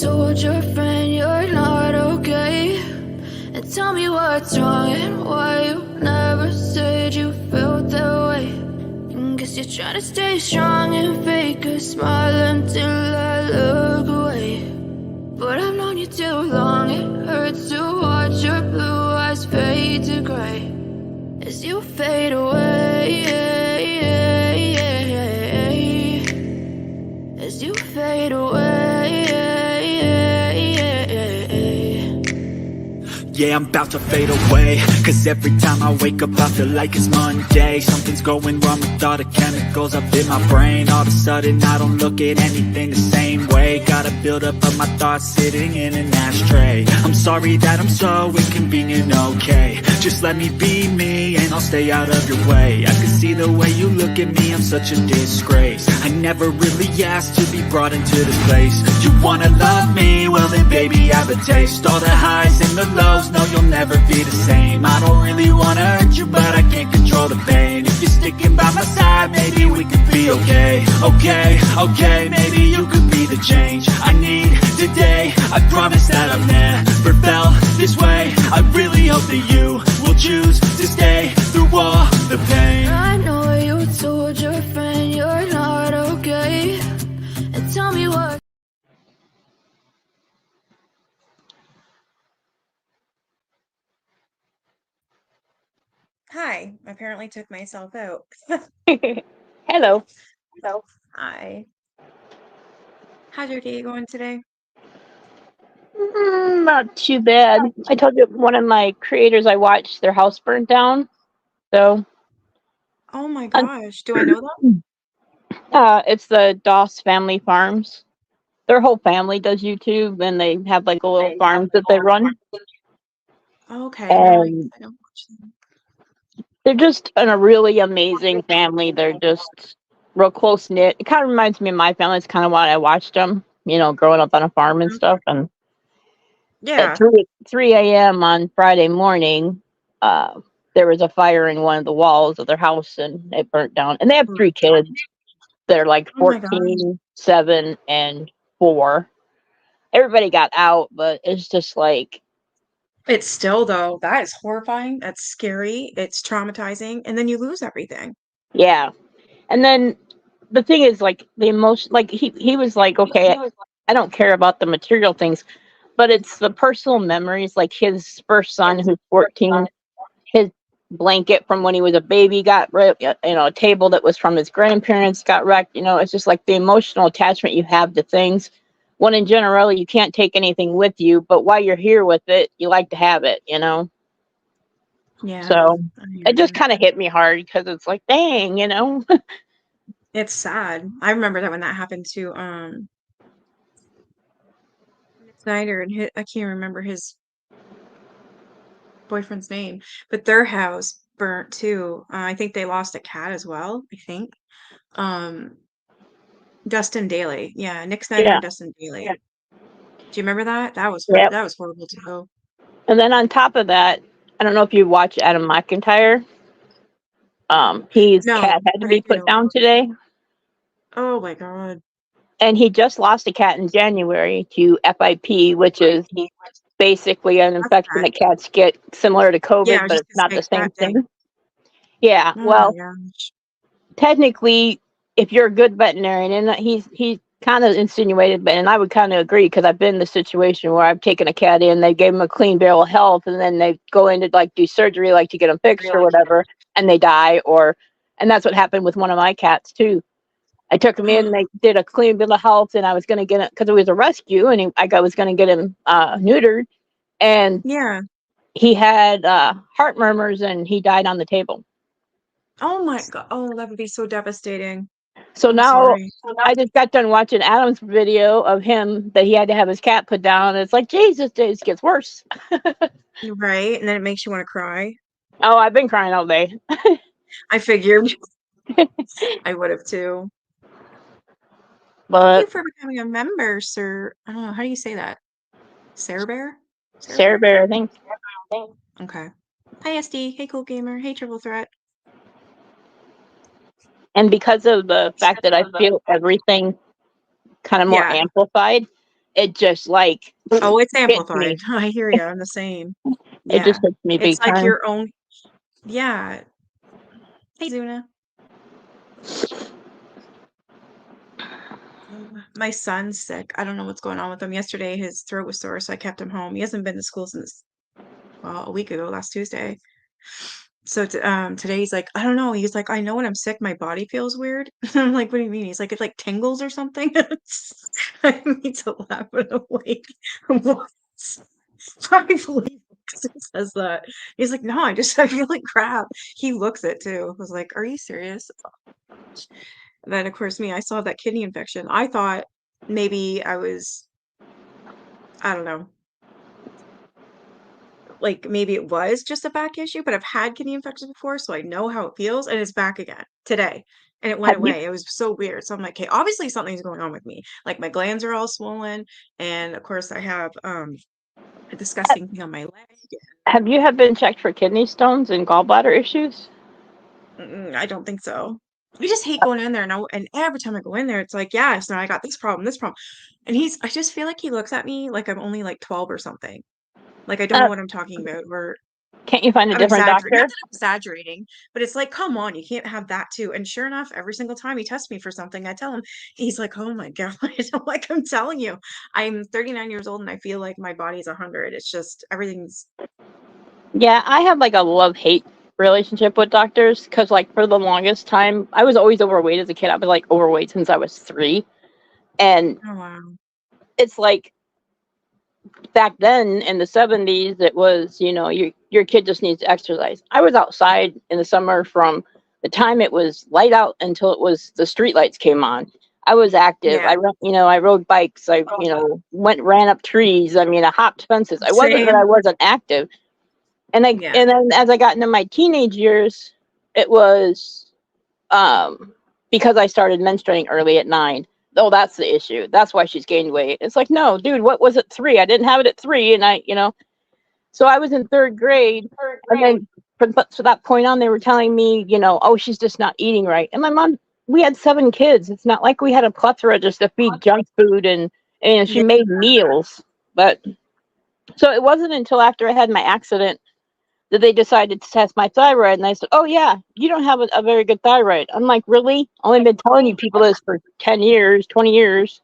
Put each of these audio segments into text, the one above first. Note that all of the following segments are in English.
told your friend you're not okay? And tell me what's wrong and why you never said you felt that way. And guess you're trying to stay strong and fake a smile until I look away. But I've known you too long, it hurts to watch your blue eyes fade to gray as you fade away, as you fade away. Yeah, I'm about to fade away, cause every time I wake up I feel like it's Monday. Something's going wrong with all the chemicals up in my brain. All of a sudden I don't look at anything the same way. Got a buildup of my thoughts sitting in an ashtray. I'm sorry that I'm so inconvenient, okay? Just let me be me and I'll stay out of your way. I can see the way you look at me, I'm such a disgrace. I never really asked to be brought into this place. You wanna love me? Well then baby I have a taste. All the highs and the lows, no you'll never be the same. I don't really wanna hurt you but I can't control the pain. If you're sticking by my side maybe we could be okay. Okay, maybe you could be the change I need today. I promise that I've never felt this way. I really hope that you will choose to stay through all the pain. I know you told your friend you're not okay. And tell me what. Hi, I apparently took myself out. Hello. Hi. How's your day going today? Not too bad. I told you one of my creators I watched, their house burnt down. So Oh my gosh, do I know them? it's the Doss Family Farms. Their whole family does YouTube, and they have like a little farms that they run. Okay, no, I don't watch them. They're just a really amazing family. They're just real close knit. It kind of reminds me of my family. It's kind of why I watched them, growing up on a farm and stuff. And Yeah. at 3 a.m. on Friday morning, there was a fire in one of the walls of their house and it burnt down. And they have 3 kids. They're like Oh my 14, 7, and 4. Everybody got out, but it's just like, It's still though, that is horrifying. That's scary. It's traumatizing, and then you lose everything. yeah. And then the thing is, like, the emotion, like, he was like, okay, I don't care about the material things, but it's the personal memories. Like his first son, who's 14, his blanket from when he was a baby got ripped, a table that was from his grandparents got wrecked. It's just like the emotional attachment you have to things. When in general, you can't take anything with you, but while you're here with it, you like to have it, Yeah. So it just kind of hit me hard because it's like, dang, It's sad. I remember that when that happened to Snyder and I can't remember his boyfriend's name, but their house burnt too. I think they lost a cat as well, I think. Dustin Daly. Yeah, Nick Snyder Yeah. and Dustin Daly. Do you remember that? That was Yep. that was horrible too. And then on top of that, I don't know if you watch Adam McIntyre. His No, cat had to but be I put do. down today. Oh my God. And he just lost a cat in January to FIP, which is basically an infection that cats get similar to COVID, Yeah, I was but just it's not gonna the say same cat thing. thing. Yeah, Oh well, my gosh. technically, if you're a good veterinarian, and he kind of insinuated, and I would kind of agree because I've been in the situation where I've taken a cat in, they gave him a clean bill of health, and then they go in to like do surgery, like to get them fixed or whatever, and they die, and that's what happened with one of my cats too. I took him in, they did a clean bill of health, and I was going to get it because it was a rescue, and I was going to get him neutered, and Yeah. he had heart murmurs, and he died on the table. Oh my God. Oh, that would be so devastating. So I'm now sorry. I just got done watching Adam's video of him that he had to have his cat put down. It's like, Jesus, it gets worse. Right? And then it makes you want to cry. Oh, I've been crying all day. I figured I would have too. Thank But you for becoming a member, sir. I don't know. How do you say that? Sarah Bear? Sarah Bear, I think. Okay. Hi, SD. Hey, Cool Gamer. Hey, Triple Threat. And because of the fact that I feel everything kind of more amplified, it just like Oh, it's hits amplified. me. I hear you. I'm the same. It Yeah. just hits me big It's like time. your own. Yeah. Hey, Zuna. My son's sick. I don't know what's going on with him. Yesterday, his throat was sore, so I kept him home. He hasn't been to school since, well, a week ago, last Tuesday. So today he's like, I don't know. He's like, I know when I'm sick, my body feels weird. I'm like, what do you mean? He's like, it like tingles or something. I need to laugh, but I'm like, what? I believe he says that. He's like, no, I feel like crap. He looks it too. I was like, are you serious? And then of course me, I still have that kidney infection. I thought maybe I don't know, like maybe it was just a back issue, but I've had kidney infections before, so I know how it feels, and it's back again today. And it went Have you away. It was so weird. So I'm like, okay, obviously something's going on with me. Like my glands are all swollen, and of course I have a disgusting thing on my leg. have been checked for kidney stones and gallbladder issues? I don't think so. I just hate going in there, and every time I go in there, it's like, yeah, so I got this problem, this problem. And I just feel like he looks at me like I'm only like 12 or something. Like I don't know Uh, what I'm talking about, or can't you find a I'm different exaggerating. Not doctor? that I'm exaggerating, but it's like, come on, you can't have that too. And sure enough, every single time he tests me for something, I tell him, he's like, oh my God. I'm like, I'm telling you, I'm 39 years old and I feel like my body's 100. It's just everything's, Yeah, I have like a love-hate relationship with doctors because, like, for the longest time, I was always overweight as a kid. I was like overweight since I was 3, and oh wow. it's like back then in the 70s, it was, your kid just needs to exercise. I was outside in the summer from the time it was light out until it was the street lights came on. I was active. Yeah. I rode bikes. I, ran up trees. I mean, I hopped fences. I wasn't that I Same. wasn't active. And Yeah. then as I got into my teenage years, it was because I started menstruating early at 9. Oh, that's the issue. That's why she's gained weight. It's like, no, dude, what was it 3? I didn't have it at 3, and so I was in 3rd grade, and then from that point on, they were telling me, oh, she's just not eating right. And my mom, we had 7 kids. It's not like we had a plethora just to feed junk food, and she Yeah. made meals. But so it wasn't until after I had my accident that they decided to test my thyroid, and they said, oh yeah, you don't have a very good thyroid. I'm like, really? Only been telling you people this for 10 years, 20 years.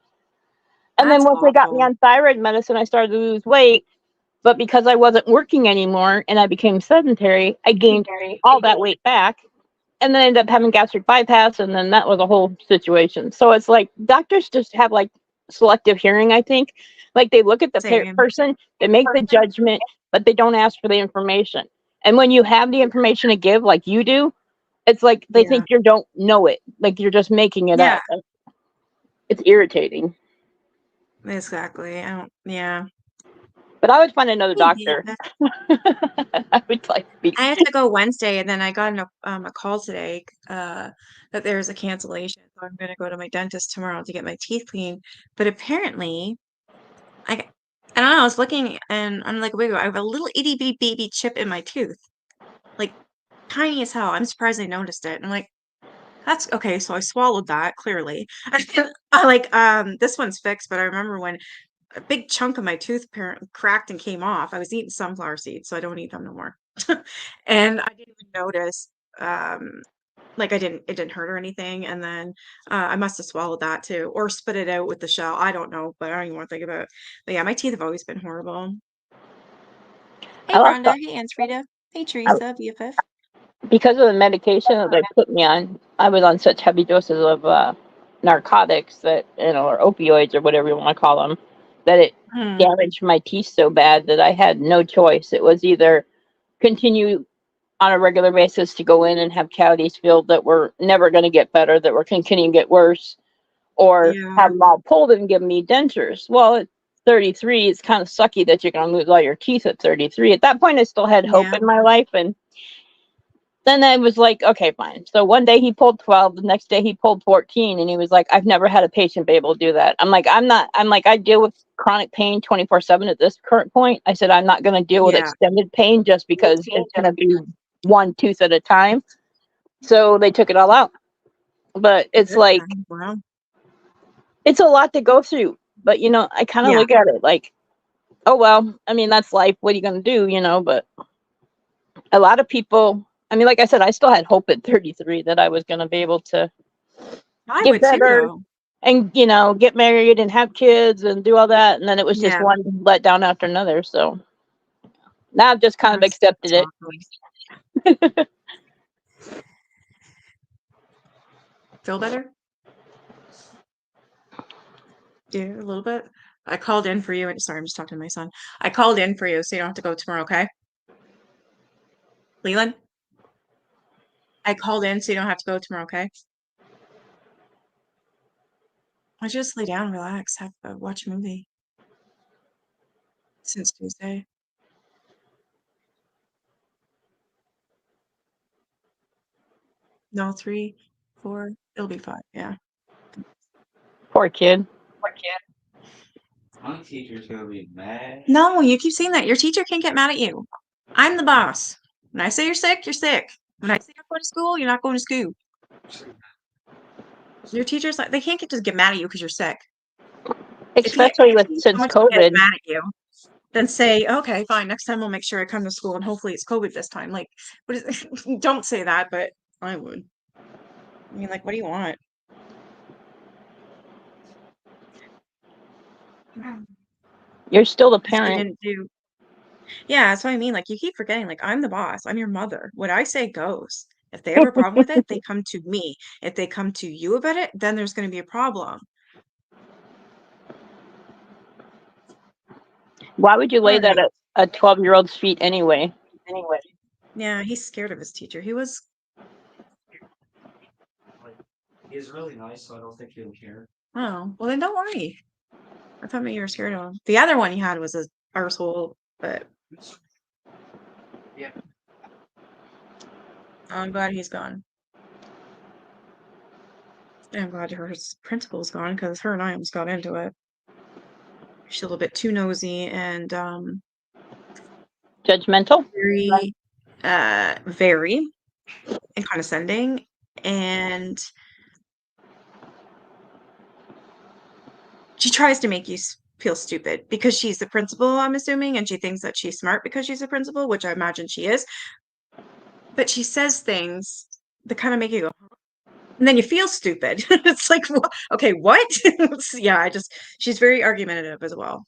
And then That's once they got me awful. on thyroid medicine, I started to lose weight. But because I wasn't working anymore and I became sedentary, I gained all that weight back and then ended up having gastric bypass. And then that was a whole situation. So it's like doctors just have like selective hearing, I think. Like they look at the Same. person, they make the judgment, but they don't ask for the information. And when you have the information to give, like you do, it's like they Yeah. think you don't know it. Like you're just making it Yeah, up. It's irritating. exactly. Yeah. But I would find another Hey, doctor. Dana. I would like to be. I have to go Wednesday, and then I got a call today that there's a cancellation. So I'm gonna go to my dentist tomorrow to get my teeth cleaned. But apparently, I don't know. I was looking, and I'm like, wait, I have a little itty bitty baby chip in my tooth, like tiny as hell. I'm surprised I noticed it. And I'm like, that's okay. So I swallowed that clearly. I like this one's fixed, but I remember when a big chunk of my tooth cracked and came off. I was eating sunflower seeds, so I don't eat them no more. And I didn't even notice. Um, like it didn't hurt or anything. And then I must have swallowed that too, or spit it out with the shell. I don't know, but I don't even want to think about it. But yeah, my teeth have always been horrible. Hey, I lost Rhonda. Hey, Ansrita. Hey, Teresa, BFF. because of the medication that they put me on. I was on such heavy doses of narcotics that or opioids or whatever you want to call them, that it Hmm. damaged my teeth so bad that I had no choice. It was either continue on a regular basis to go in and have cavities filled that were never going to get better, that were continuing to get worse, or Yeah. have them all pulled and give me dentures. Well, at 33, it's kind of sucky that you're going to lose all your teeth at 33. At that point, I still had hope Yeah. in my life, and then I was like, okay, fine. So one day he pulled 12, the next day he pulled 14, and he was like, I've never had a patient be able to do that. I'm like, I deal with chronic pain 24/7 at this current point. I said, I'm not going to deal with Yeah. extended pain just because it's going to be one tooth at a time. So they took it all out. But it's Good like, then. Wow. it's a lot to go through. But I kind of Yeah. look at it like, oh well, I mean that's life. What are you gonna do? But a lot of people, I mean, like I said, I still had hope at 33 that I was gonna be able to I get would too, better though. and get married and have kids and do all that, and then it was just Yeah. one letdown after another. So now I've just kind of That's accepted it. awesome. Feel better? Yeah, a little bit. I called in for you. And sorry, I'm just talking to my son. I called in for you, so you don't have to go tomorrow, okay? Leland, I called in, so you don't have to go tomorrow, okay? I just lay down, relax, watch a movie since Tuesday. No, 3, 4. It'll be 5. Yeah. Poor kid. My teacher's gonna be mad. No, you keep saying that. Your teacher can't get mad at you. I'm the boss. When I say you're sick, you're sick. When I say you're going to school, you're not going to school. Your teachers, like, they can't just get mad at you because you're sick. Especially If he since wants to get COVID. mad at you, then say, okay, fine. Next time we'll make sure I come to school, and hopefully it's COVID this time. Like, what is? Don't say that, but I would. I mean, like, what do you want? You're still the Because you parent. didn't do. Yeah, that's what I mean. Like, you keep forgetting. Like, I'm the boss. I'm your mother. What I say goes. If they have a problem with it, they come to me. If they come to you about it, then there's going to be a problem. Why would you lay that Alright. at a 12-year-old's feet anyway? Yeah, he's scared of his teacher. He was. He's really nice, so I don't think he'll care. Oh, well, then don't worry. I thought maybe you were scared of him. The other one you had was a arsehole, but Yeah. I'm glad he's gone. And I'm glad her principal's gone because her and I almost got into it. She's a little bit too nosy and Judgmental? very and condescending, and she tries to make you feel stupid because she's the principal, I'm assuming, and she thinks that she's smart because she's a principal, which I imagine she is. But she says things that kind of make you go, "Huh?" And then you feel stupid. It's like, okay, what? Yeah, she's very argumentative as well.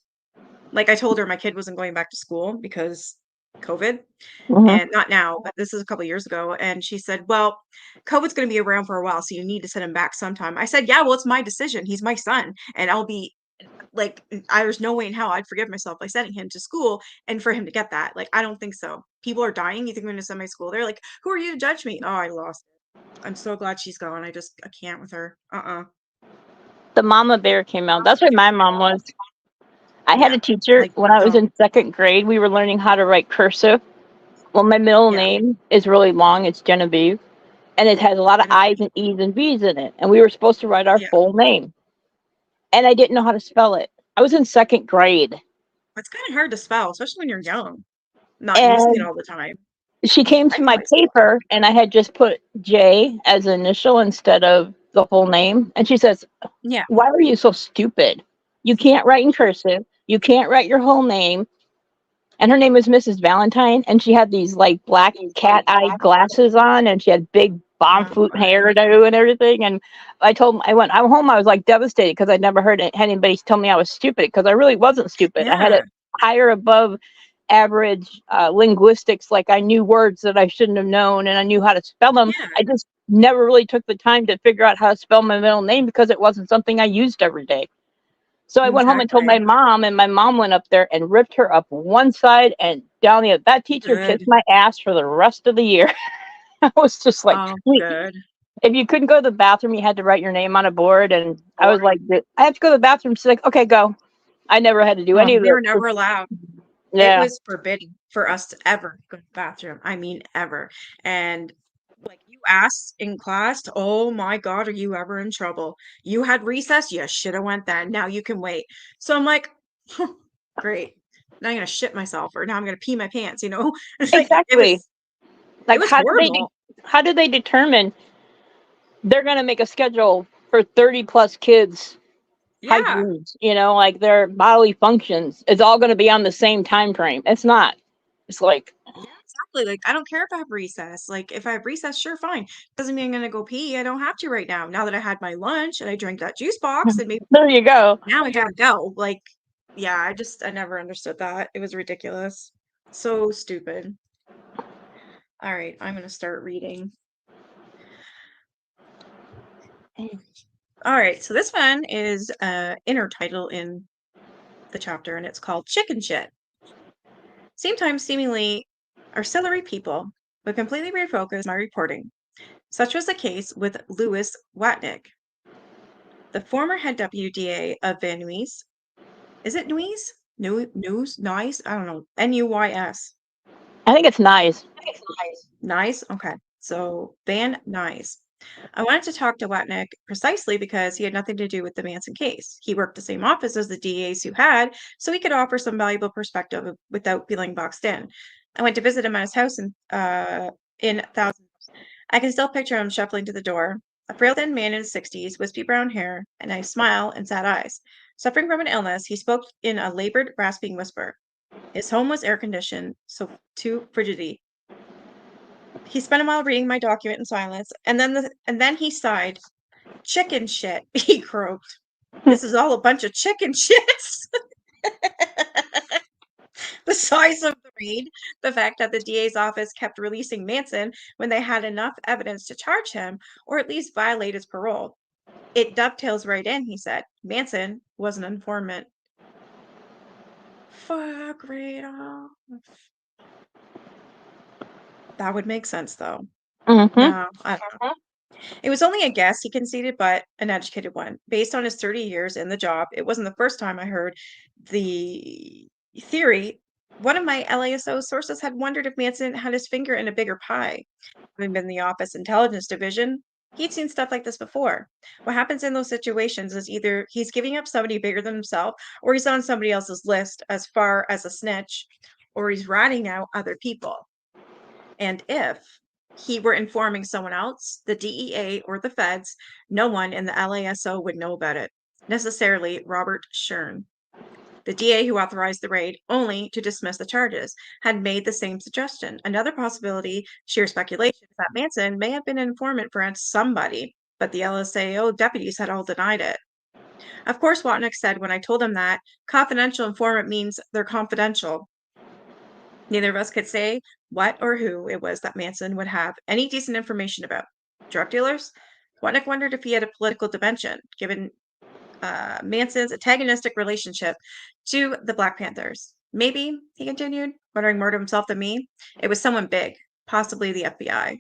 Like, I told her my kid wasn't going back to school because COVID, Mhm. and not now, but this is a couple years ago. And she said, well, COVID's going to be around for a while, so you need to send him back sometime. I said, yeah, well, it's my decision. He's my son. And I'll be like, there's no way in hell I'd forgive myself by sending him to school and for him to get that. Like, I don't think so. People are dying. You think I'm going to send my school there? Like, who are you to judge me? Oh, I lost it. I'm so glad she's gone. I can't with her. The mama bear came out. That's where my mom was. I had Yeah, a teacher like, when I was don't. in second grade. We were learning how to write cursive. Well, my middle Yeah. name is really long. It's Genevieve. And it has a lot of I's and E's and V's in it. And we were supposed to write our Yeah. full name. And I didn't know how to spell it. I was in second grade. It's kind of hard to spell, especially when you're young, not using it And all the time. she came I to my probably spelled paper and I had just put J as an initial instead of the full name. And she says, Yeah. why are you so stupid? You can't write in cursive. You can't write your whole name. And her name was Mrs. Valentine. And she had these like black cat eye glasses on and she had big bomb Oh, foot wow. hairdo and everything. And I went home. I was like devastated because I'd never had anybody tell me I was stupid because I really wasn't stupid. I had Yeah. a higher above average linguistics. Like I knew words that I shouldn't have known and I knew how to spell them. Yeah. I just never really took the time to figure out how to spell my middle name because it wasn't something I used every day. So I went home and told my Exactly. mom, and my mom went up there and ripped her up one side and down the other. That teacher Good. kissed my ass for the rest of the year. I was just like, Oh, "Sweet." good. If you couldn't go to the bathroom, you had to write your name on a board. And I was like, I have to go to the bathroom. She's like, okay, go. I never had to do any of We were it. never allowed. It Yeah. was forbidden for us to ever go to the bathroom. I mean, ever. And like you asked in class, oh my God, are you ever in trouble? You had recess, you should have went then. Now you can wait. So I'm like, huh, great. Now I'm gonna shit myself, or now I'm gonna pee my pants. It's like Exactly. it Like, was how horrible. do they determine they're going to make a schedule for 30 plus kids Yeah, hygiene, like their bodily functions. It's all going to be on the same time frame. It's not. It's like, yeah, exactly. Like, I don't care if I have recess. Like, if I have recess, sure, fine. Doesn't mean I'm gonna go pee. I don't have to right now. Now that I had my lunch and I drank that juice box, and maybe there you go. now I gotta go. Like, yeah, I never understood that. It was ridiculous. So stupid. All right, I'm gonna start reading. All right, so this one is inner title in the chapter, and it's called Chicken Shit. Same time, seemingly auxiliary people would completely refocus my reporting. Such was the case with Louis Watnick, the former head WDA of Van Nuys. Is it Nuys? News? Nice? I don't know. Nuys. I think it's nice. Nice? Okay. So Van Nuys. I wanted to talk to Watnick precisely because he had nothing to do with the Manson case. He worked the same office as the DAs who had, so he could offer some valuable perspective without feeling boxed in. I went to visit him at his house in Thousand. I can still picture him shuffling to the door, a frail thin man in his 60s, wispy brown hair, a nice smile, and sad eyes. Suffering from an illness, he spoke in a labored, rasping whisper. His home was air conditioned, so to frigidity. He spent a while reading my document in silence, and then he sighed. Chicken shit, he croaked. This is all a bunch of chicken shits. The size of the raid, the fact that the DA's office kept releasing Manson when they had enough evidence to charge him or at least violate his parole. It dovetails right in, he said. Manson was an informant. Fuck right off. That would make sense, though. Mm-hmm. No, I don't know. It was only a guess, he conceded, but an educated one. Based on his 30 years in the job, it wasn't the first time I heard the theory. One of my LASO sources had wondered if Manson had his finger in a bigger pie. Having been in the Office Intelligence Division, he'd seen stuff like this before. What happens in those situations is either he's giving up somebody bigger than himself, or he's on somebody else's list as far as a snitch, or he's ratting out other people. And if he were informing someone else, the DEA or the feds, no one in the LASO would know about it. Necessarily Robert Shern. The DA who authorized the raid, only to dismiss the charges, had made the same suggestion. Another possibility, sheer speculation, is that Manson may have been an informant for somebody, but the LSAO deputies had all denied it. Of course, Watnick said when I told him that, confidential informant means they're confidential. Neither of us could say what or who it was that Manson would have any decent information about. Drug dealers? Watnick wondered if he had a political dimension, given Manson's antagonistic relationship to the Black Panthers. Maybe, he continued, wondering more to himself than me, it was someone big, possibly the FBI.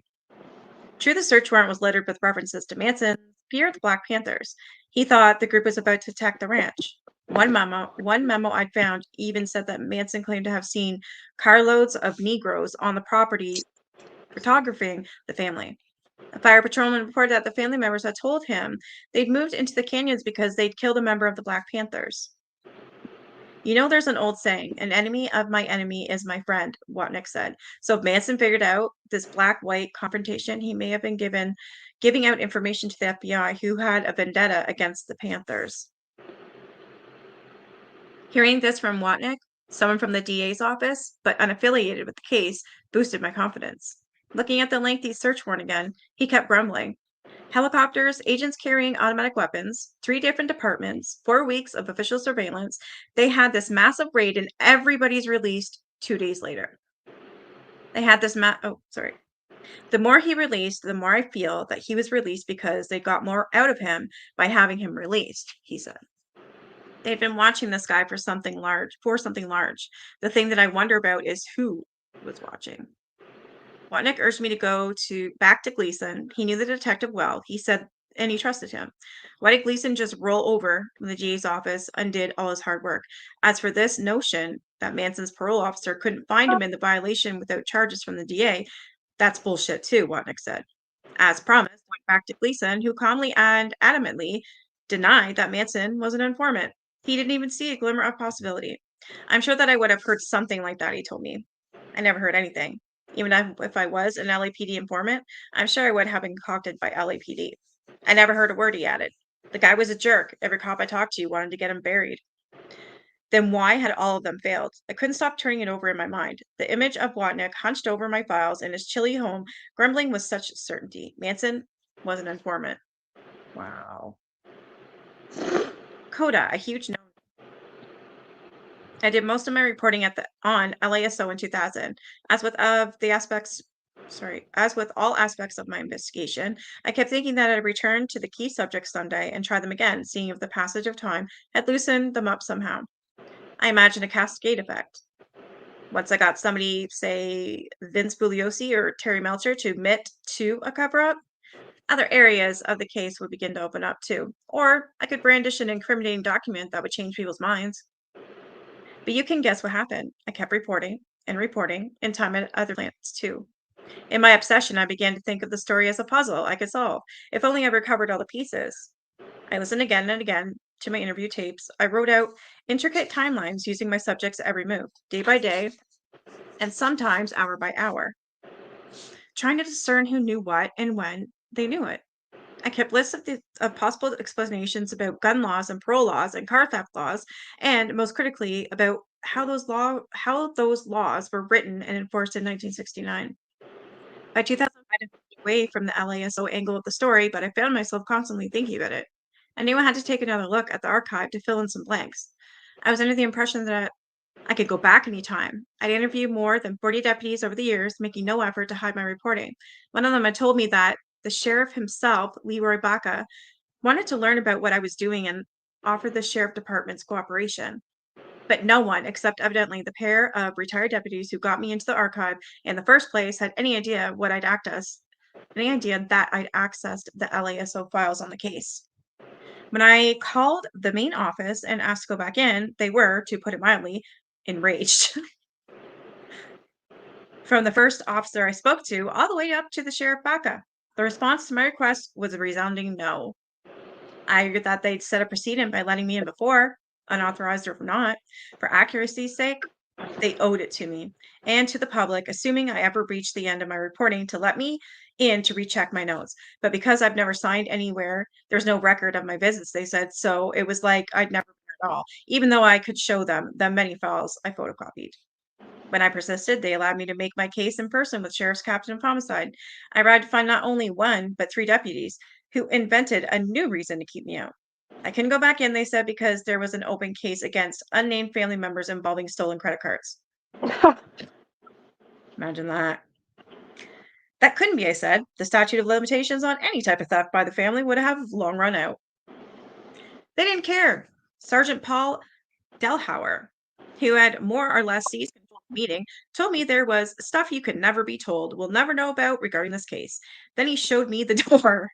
True, the search warrant was littered with references to Manson's fear of the Black Panthers. He thought the group was about to attack the ranch. One memo I'd found even said that Manson claimed to have seen carloads of Negroes on the property photographing the family. A fire patrolman reported that the family members had told him they'd moved into the canyons because they'd killed a member of the Black Panthers. You know, there's an old saying, an enemy of my enemy is my friend, Watnick said. So if Manson figured out this black-white confrontation, he may have been giving out information to the FBI who had a vendetta against the Panthers. Hearing this from Watnick, someone from the DA's office, but unaffiliated with the case, boosted my confidence. Looking at the lengthy search warrant again, he kept grumbling. Helicopters, agents carrying automatic weapons, 3 different departments, 4 weeks of official surveillance. They had this massive raid and everybody's released 2 days later. They had this The more he released, the more I feel that he was released because they got more out of him by having him released, he said. They'd been watching this guy for something large. The thing that I wonder about is who was watching. Watnick urged me to go back to Gleason. He knew the detective well. He said, and he trusted him. Why did Gleason just roll over from the DA's office, undid all his hard work? As for this notion that Manson's parole officer couldn't find him in the violation without charges from the DA, that's bullshit too, Watnick said. As promised, went back to Gleason, who calmly and adamantly denied that Manson was an informant. He didn't even see a glimmer of possibility. I'm sure that I would have heard something like that, he told me. I never heard anything. Even if I was an LAPD informant, I'm sure I would have been concocted by LAPD. I never heard a word, he added. The guy was a jerk. Every cop I talked to wanted to get him buried. Then why had all of them failed? I couldn't stop turning it over in my mind. The image of Watnick hunched over my files in his chilly home, grumbling with such certainty. Manson was an informant. Wow. Coda, a huge no. I did most of my reporting on LASO in 2000. As with all aspects of my investigation, I kept thinking that I'd return to the key subjects someday and try them again, seeing if the passage of time had loosened them up somehow. I imagined a cascade effect. Once I got somebody, say Vince Bugliosi or Terry Melcher, to admit to a cover-up, other areas of the case would begin to open up too. Or I could brandish an incriminating document that would change people's minds. But you can guess what happened. I kept reporting and time at other plants too. In my obsession, I began to think of the story as a puzzle I could solve, if only I recovered all the pieces. I listened again and again to my interview tapes. I wrote out intricate timelines using my subjects' every move, day by day, and sometimes hour by hour, trying to discern who knew what and when they knew it. I kept lists of possible explanations about gun laws and parole laws and car theft laws, and most critically, about how those laws were written and enforced in 1969. By 2005, I moved away from the LASO angle of the story, but I found myself constantly thinking about it. I knew I had to take another look at the archive to fill in some blanks. I was under the impression that I could go back anytime. I'd interviewed more than 40 deputies over the years, making no effort to hide my reporting. One of them had told me that the sheriff himself, Leroy Baca, wanted to learn about what I was doing and offered the sheriff department's cooperation. But no one, except evidently the pair of retired deputies who got me into the archive in the first place, had any idea that I'd accessed the LASO files on the case. When I called the main office and asked to go back in, they were, to put it mildly, enraged. From the first officer I spoke to all the way up to the Sheriff Baca, the response to my request was a resounding no. I argued that they'd set a precedent by letting me in before, unauthorized or not. For accuracy's sake, they owed it to me and to the public, assuming I ever reached the end of my reporting, to let me in to recheck my notes. But because I've never signed anywhere, there's no record of my visits, they said. So it was like I'd never been at all, even though I could show them the many files I photocopied. When I persisted, they allowed me to make my case in person with Sheriff's Captain of Homicide. I arrived to find not only one, but 3 deputies who invented a new reason to keep me out. I couldn't go back in, they said, because there was an open case against unnamed family members involving stolen credit cards. Imagine that. That couldn't be, I said. The statute of limitations on any type of theft by the family would have long run out. They didn't care. Sergeant Paul Delhauer, who had more or less seized control of the meeting, told me there was stuff you could never be told, will never know about regarding this case. Then he showed me the door.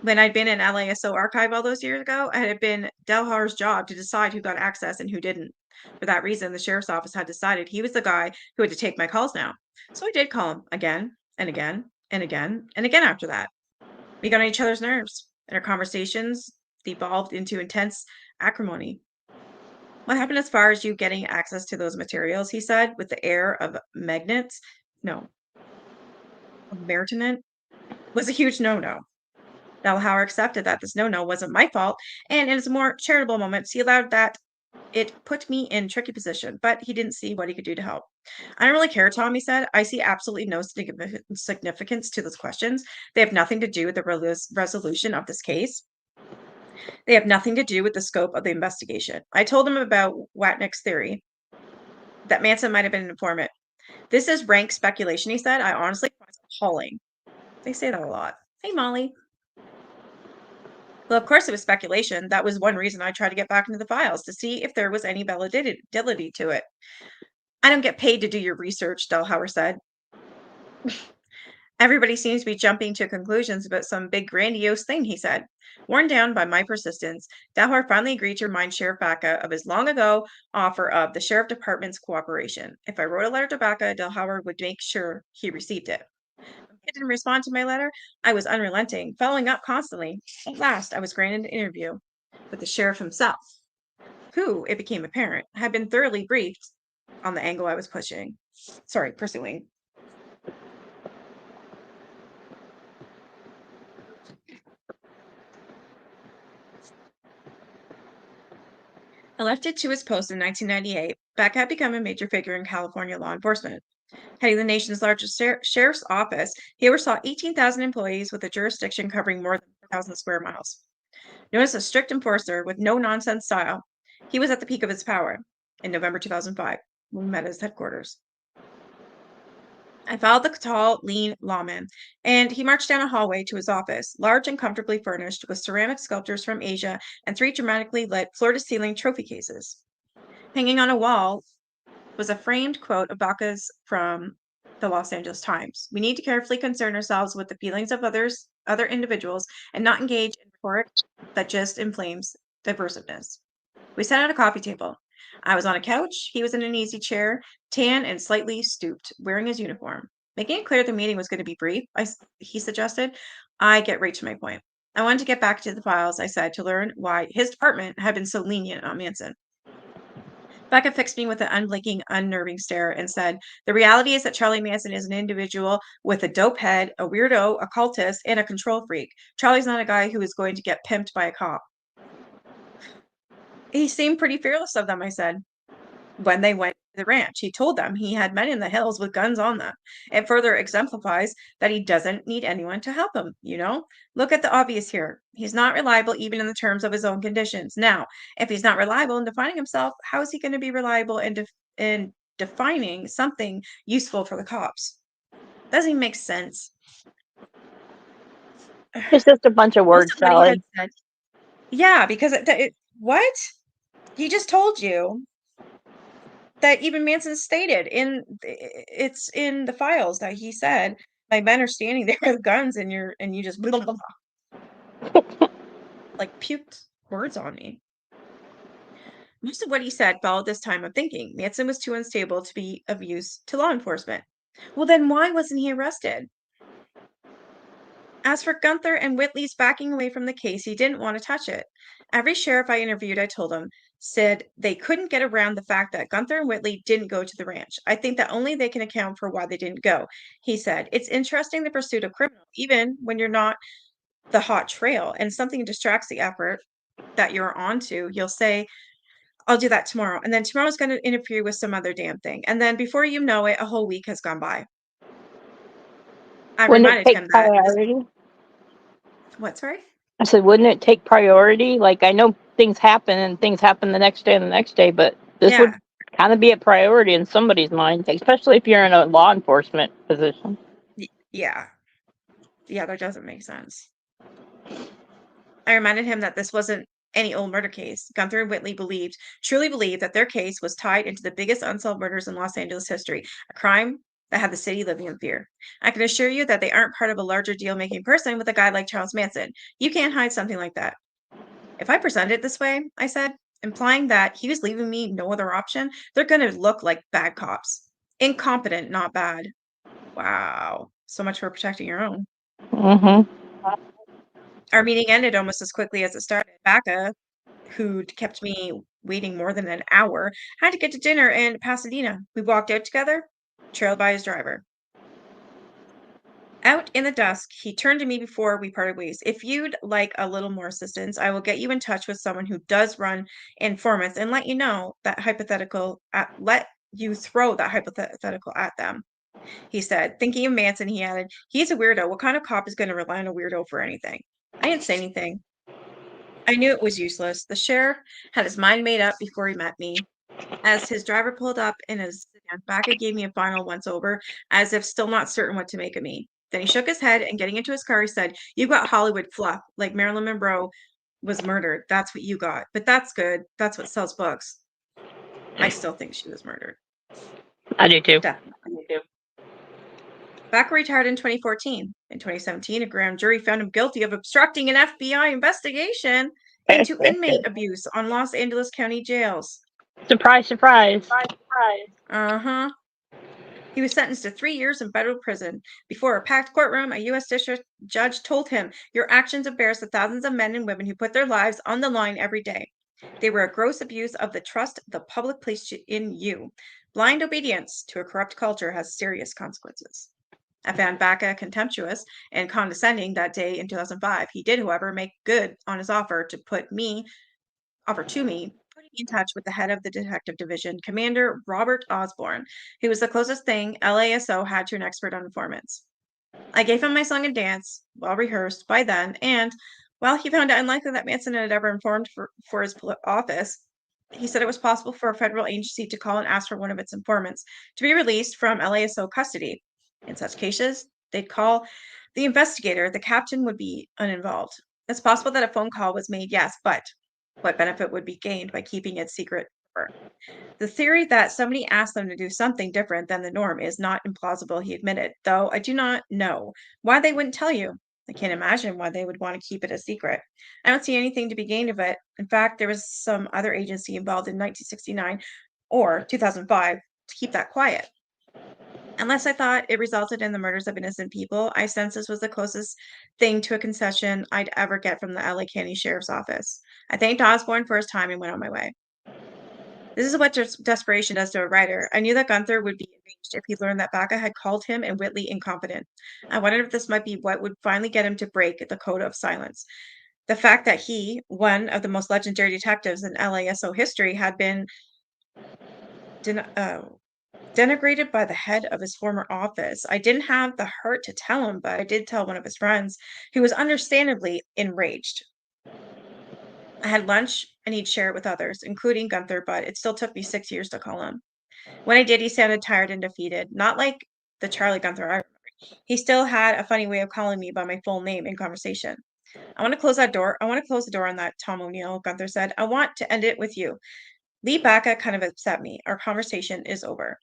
When I'd been in LASO archive all those years ago, it had been Delhauer's job to decide who got access and who didn't. For that reason, the sheriff's office had decided he was the guy who had to take my calls now. So I did call him again and again and again and again after that. We got on each other's nerves, and our conversations devolved into intense acrimony. What happened as far as you getting access to those materials, he said, with the air of magnets? No. Mertenant was a huge no-no. Delhauer accepted that this no-no wasn't my fault, and in his more charitable moments, he allowed that it put me in tricky position, but he didn't see what he could do to help. I don't really care, Tom, he said. I see absolutely no significance to those questions. They have nothing to do with the resolution of this case. They have nothing to do with the scope of the investigation. I told him about Watnick's theory that Manson might have been an informant. This is rank speculation, he said. I honestly find it appalling. They say that a lot. Hey, Molly. Well, of course it was speculation. That was one reason I tried to get back into the files, to see if there was any validity to it. I don't get paid to do your research, Delhauer said. Everybody seems to be jumping to conclusions about some big grandiose thing, he said. Worn down by my persistence, Delhauer finally agreed to remind Sheriff Baca of his long ago offer of the Sheriff Department's cooperation. If I wrote a letter to Baca, Delhauer would make sure he received it. He didn't respond to my letter. I was unrelenting, following up constantly. At last, I was granted an interview with the sheriff himself, who, it became apparent, had been thoroughly briefed on the angle I was pursuing. Elected to his post in 1998, Beck had become a major figure in California law enforcement. Heading the nation's largest sheriff's office, he oversaw 18,000 employees with a jurisdiction covering more than 4,000 square miles. Known as a strict enforcer with no-nonsense style, he was at the peak of his power in November 2005 when we met at his headquarters. I followed the tall, lean lawman, and he marched down a hallway to his office, large and comfortably furnished with ceramic sculptures from Asia and 3 dramatically lit floor-to-ceiling trophy cases. Hanging on a wall was a framed quote of Baca's from the Los Angeles Times. We need to carefully concern ourselves with the feelings of other individuals, and not engage in rhetoric that just inflames divisiveness. We sat at a coffee table. I was on a couch. He was in an easy chair, tan and slightly stooped, wearing his uniform. Making it clear the meeting was going to be brief, he suggested. I get right to my point. I wanted to get back to the files, I said, to learn why his department had been so lenient on Manson. Becca fixed me with an unblinking, unnerving stare and said, the reality is that Charlie Manson is an individual with a dope head, a weirdo, a cultist, and a control freak. Charlie's not a guy who is going to get pimped by a cop. He seemed pretty fearless of them, I said. When they went to the ranch, he told them he had men in the hills with guns on them. It further exemplifies that he doesn't need anyone to help him, you know? Look at the obvious here. He's not reliable even in the terms of his own conditions. Now, if he's not reliable in defining himself, how is he going to be reliable in defining something useful for the cops? Doesn't even make sense. It's just a bunch of word Most of what he had salad. said. Yeah, because what? He just told you that even Manson stated it's in the files that he said, my men are standing there with guns and you just blah, blah, blah. Like puked words on me. Most of what he said followed this time of thinking. Manson was too unstable to be of use to law enforcement. Well, then why wasn't he arrested? As for Gunther and Whitley's backing away from the case, he didn't want to touch it. Every sheriff I interviewed, I told him, said they couldn't get around the fact that Gunther and Whitley didn't go to the ranch. I think that only they can account for why they didn't go. He said, it's interesting the pursuit of criminals, even when you're not the hot trail and something distracts the effort that you're onto. You'll say, I'll do that tomorrow. And then tomorrow's going to interfere with some other damn thing. And then before you know it, a whole week has gone by. I Wouldn't it reminded take him that. priority? What, sorry? I said, wouldn't it take priority? Like, I know things happen and things happen the next day and the next day, but this would kind of be a priority in somebody's mind, especially if you're in a law enforcement position. Yeah. Yeah, that doesn't make sense. I reminded him that this wasn't any old murder case. Gunther and Whitley truly believed that their case was tied into the biggest unsolved murders in Los Angeles history, a crime that had the city living in fear. I can assure you that they aren't part of a larger deal-making person with a guy like Charles Manson. You can't hide something like that. If I present it this way, I said, implying that he was leaving me no other option, they're going to look like bad cops. Incompetent, not bad. Wow. So much for protecting your own. Mm-hmm. Our meeting ended almost as quickly as it started. Baca, who'd kept me waiting more than an hour, had to get to dinner in Pasadena. We walked out together, trailed by his driver. Out in the dusk, he turned to me before we parted ways. If you'd like a little more assistance, I will get you in touch with someone who does run informants and let you throw that hypothetical at them. He said, thinking of Manson, he added, he's a weirdo. What kind of cop is going to rely on a weirdo for anything? I didn't say anything. I knew it was useless. The sheriff had his mind made up before he met me. As his driver pulled up in his sedan, Baca gave me a final once-over, as if still not certain what to make of me. Then he shook his head, and getting into his car, he said, you've got Hollywood fluff, like Marilyn Monroe was murdered. That's what you got. But that's good. That's what sells books. I still think she was murdered. I do too. Definitely. Baca retired in 2014. In 2017, a grand jury found him guilty of obstructing an FBI investigation into inmate abuse on Los Angeles County jails. Surprise, surprise. Uh-huh. He was sentenced to 3 years in federal prison. Before a packed courtroom, a U.S. district judge told him, your actions embarrass the thousands of men and women who put their lives on the line every day. They were a gross abuse of the trust the public placed in you. Blind obedience to a corrupt culture has serious consequences. I found Baca contemptuous and condescending that day in 2005. He did, however, make good on his offer to me, putting in touch with the head of the detective division, Commander Robert Osborne, who was the closest thing LASO had to an expert on informants. I gave him my song and dance, well rehearsed by then, and while he found it unlikely that Manson had ever informed for his office, he said it was possible for a federal agency to call and ask for one of its informants to be released from LASO custody. In such cases, they'd call the investigator, the captain would be uninvolved. It's possible that a phone call was made, yes, but what benefit would be gained by keeping it secret? The theory that somebody asked them to do something different than the norm is not implausible, he admitted, though I do not know why they wouldn't tell you. I can't imagine why they would want to keep it a secret. I don't see anything to be gained of it. In fact, there was some other agency involved in 1969 or 2005 to keep that quiet. Unless I thought it resulted in the murders of innocent people, I sense this was the closest thing to a concession I'd ever get from the LA County Sheriff's Office. I thanked Osborne for his time and went on my way. This is what desperation does to a writer. I knew that Gunther would be enraged if he learned that Baca had called him and Whitley incompetent. I wondered if this might be what would finally get him to break the code of silence. The fact that he, one of the most legendary detectives in LASO history, had been denigrated by the head of his former office. I didn't have the heart to tell him, but I did tell one of his friends, who was understandably enraged. I had lunch and he'd share it with others, including Gunther, but it still took me 6 years to call him. When I did, he sounded tired and defeated, not like the Charlie Gunther I remember. He still had a funny way of calling me by my full name in conversation. I want to close that door. I want to close the door on that, Tom O'Neill, Gunther said. I want to end it with you. Lee Baca kind of upset me. Our conversation is over.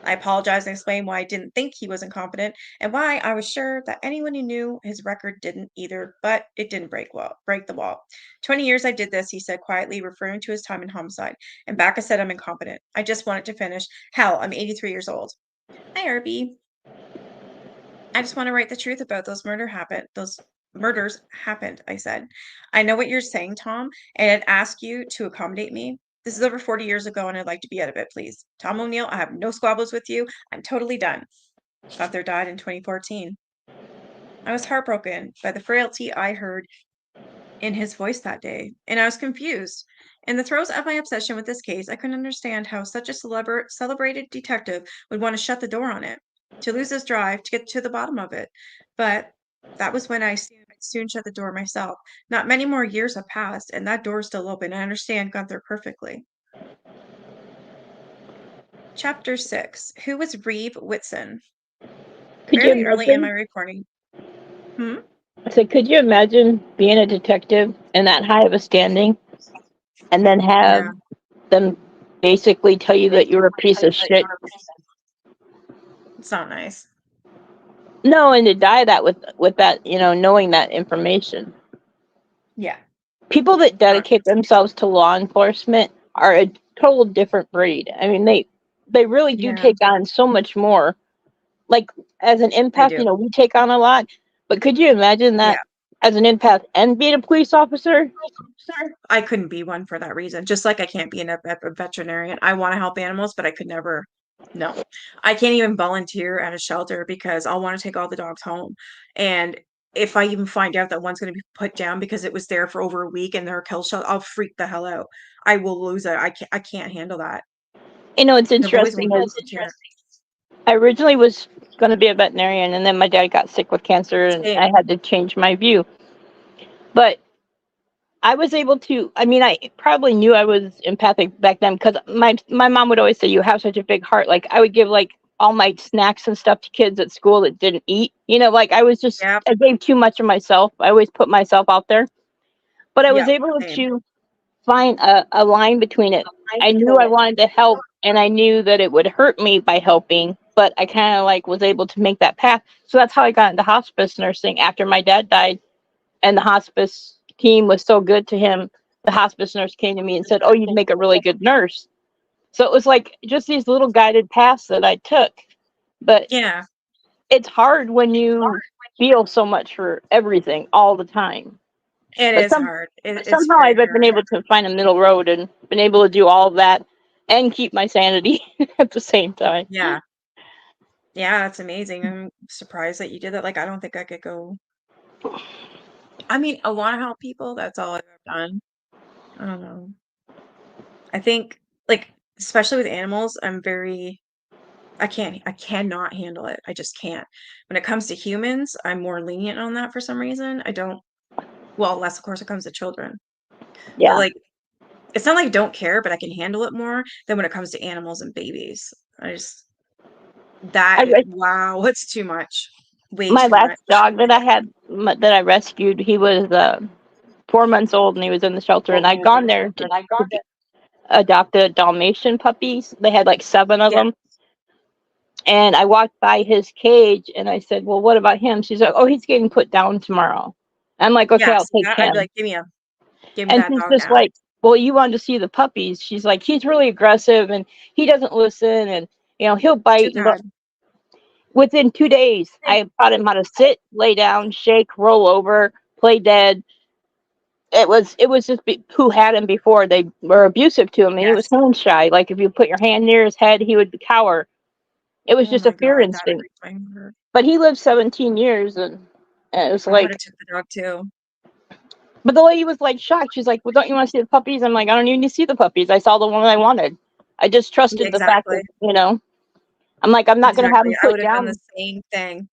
I apologized and explained why I didn't think he was incompetent and why I was sure that anyone who knew his record didn't either, but it didn't break the wall. 20 years I did this, he said quietly, referring to his time in homicide. And Baca said I'm incompetent. I just wanted to finish. Hell, I'm 83 years old. Hi, Irby. I just want to write the truth about those murders happened, I said. I know what you're saying, Tom, and I'd ask you to accommodate me. This is over 40 years ago, and I'd like to be out of it, please. Tom O'Neill, I have no squabbles with you. I'm totally done. Gunther died in 2014. I was heartbroken by the frailty I heard in his voice that day, and I was confused. In the throes of my obsession with this case, I couldn't understand how such a celebrated detective would want to shut the door on it, to lose his drive, to get to the bottom of it. But that was when I soon shut the door myself. Not many more years have passed, and that door is still open. I understand Gunther perfectly. Chapter 6. Who was Reeve Whitson? Could you Fairly early in imagine? my recording. I said, could you imagine being a detective in that high of a standing and then have Yeah. them basically tell you that you're a piece of shit? It's not nice. No, and to die that with that, knowing that information. Yeah. People that dedicate themselves to law enforcement are a total different breed. I mean, they really do Yeah. take on so much more. Like as an They empath, do. we take on a lot. But could you imagine that as an empath and being a police officer? I couldn't be one for that reason. Just like I can't be a veterinarian. I want to help animals, but I could never. No, I can't even volunteer at a shelter because I'll want to take all the dogs home. And if I even find out that one's going to be put down because it was there for over a week and they're a kill shelter, I'll freak the hell out. I will lose it. I can't handle that. It's The boys interesting. won't volunteer. I originally was going to be a veterinarian, and then my dad got sick with cancer, and Same. I had to change my view. But I was able to. I mean, I probably knew I was empathic back then because my mom would always say, "You have such a big heart." Like I would give like all my snacks and stuff to kids at school that didn't eat. Like I was just Yep. I gave too much of myself. I always put myself out there, but I was Yep. able Same. to find a line between it. I knew I wanted to help, and I knew that it would hurt me by helping, but I kind of like was able to make that path. So that's how I got into hospice nursing after my dad died, and the hospice team was so good to him. The hospice nurse came to me and said, "Oh, you'd make a really good nurse." So it was like just these little guided paths that I took. But Yeah. it's hard when you feel so much for everything all the time. It But is hard. It's somehow very I've been hard. able to find a middle road and been able to do all of that and keep my sanity at the same time. Yeah. Yeah, that's amazing. I'm surprised that you did that. Like, I don't think I could go. I mean, I want to help people. That's all I've ever done. I don't know. I think, like, especially with animals, I cannot handle it. I just can't. When it comes to humans, I'm more lenient on that for some reason. I don't, well, unless of course it comes to children. But Yeah. like, it's not like I don't care, but I can handle it more than when it comes to animals and babies. I just I res- wow, it's too much. Way my too last much. dog that I had that I rescued, he was 4 months old and he was in the shelter, and I'd gone there to adopt the Dalmatian puppies. They had like 7 of Yeah. them. And I walked by his cage and I said, "Well, what about him?" She's like, "Oh, he's getting put down tomorrow." I'm like, "Okay, Yeah, I'll see take that? I'd be him." like, give me And that she's dog just now. like, "Well, you wanted to see the puppies." She's like, "He's really aggressive and he doesn't listen, and he'll Too bite." But bad. within 2 days, I taught him how to sit, lay down, shake, roll over, play dead. It was just who had him before. They were abusive to him, and he was Yes. horn shy. Like if you put your hand near his head, he would cower. It was Oh just a my fear God, that instinct. breaks my heart. But he lived 17 years, and it was I would like, have took the dog too. but the lady was like shocked. She's like, "Well, don't you want to see the puppies?" I'm like, "I don't even need to see the puppies. I saw the one I wanted. I just Yeah, trusted the fact exactly. that. I'm like, I'm not going to have Exactly. him I put would have done the down. same thing.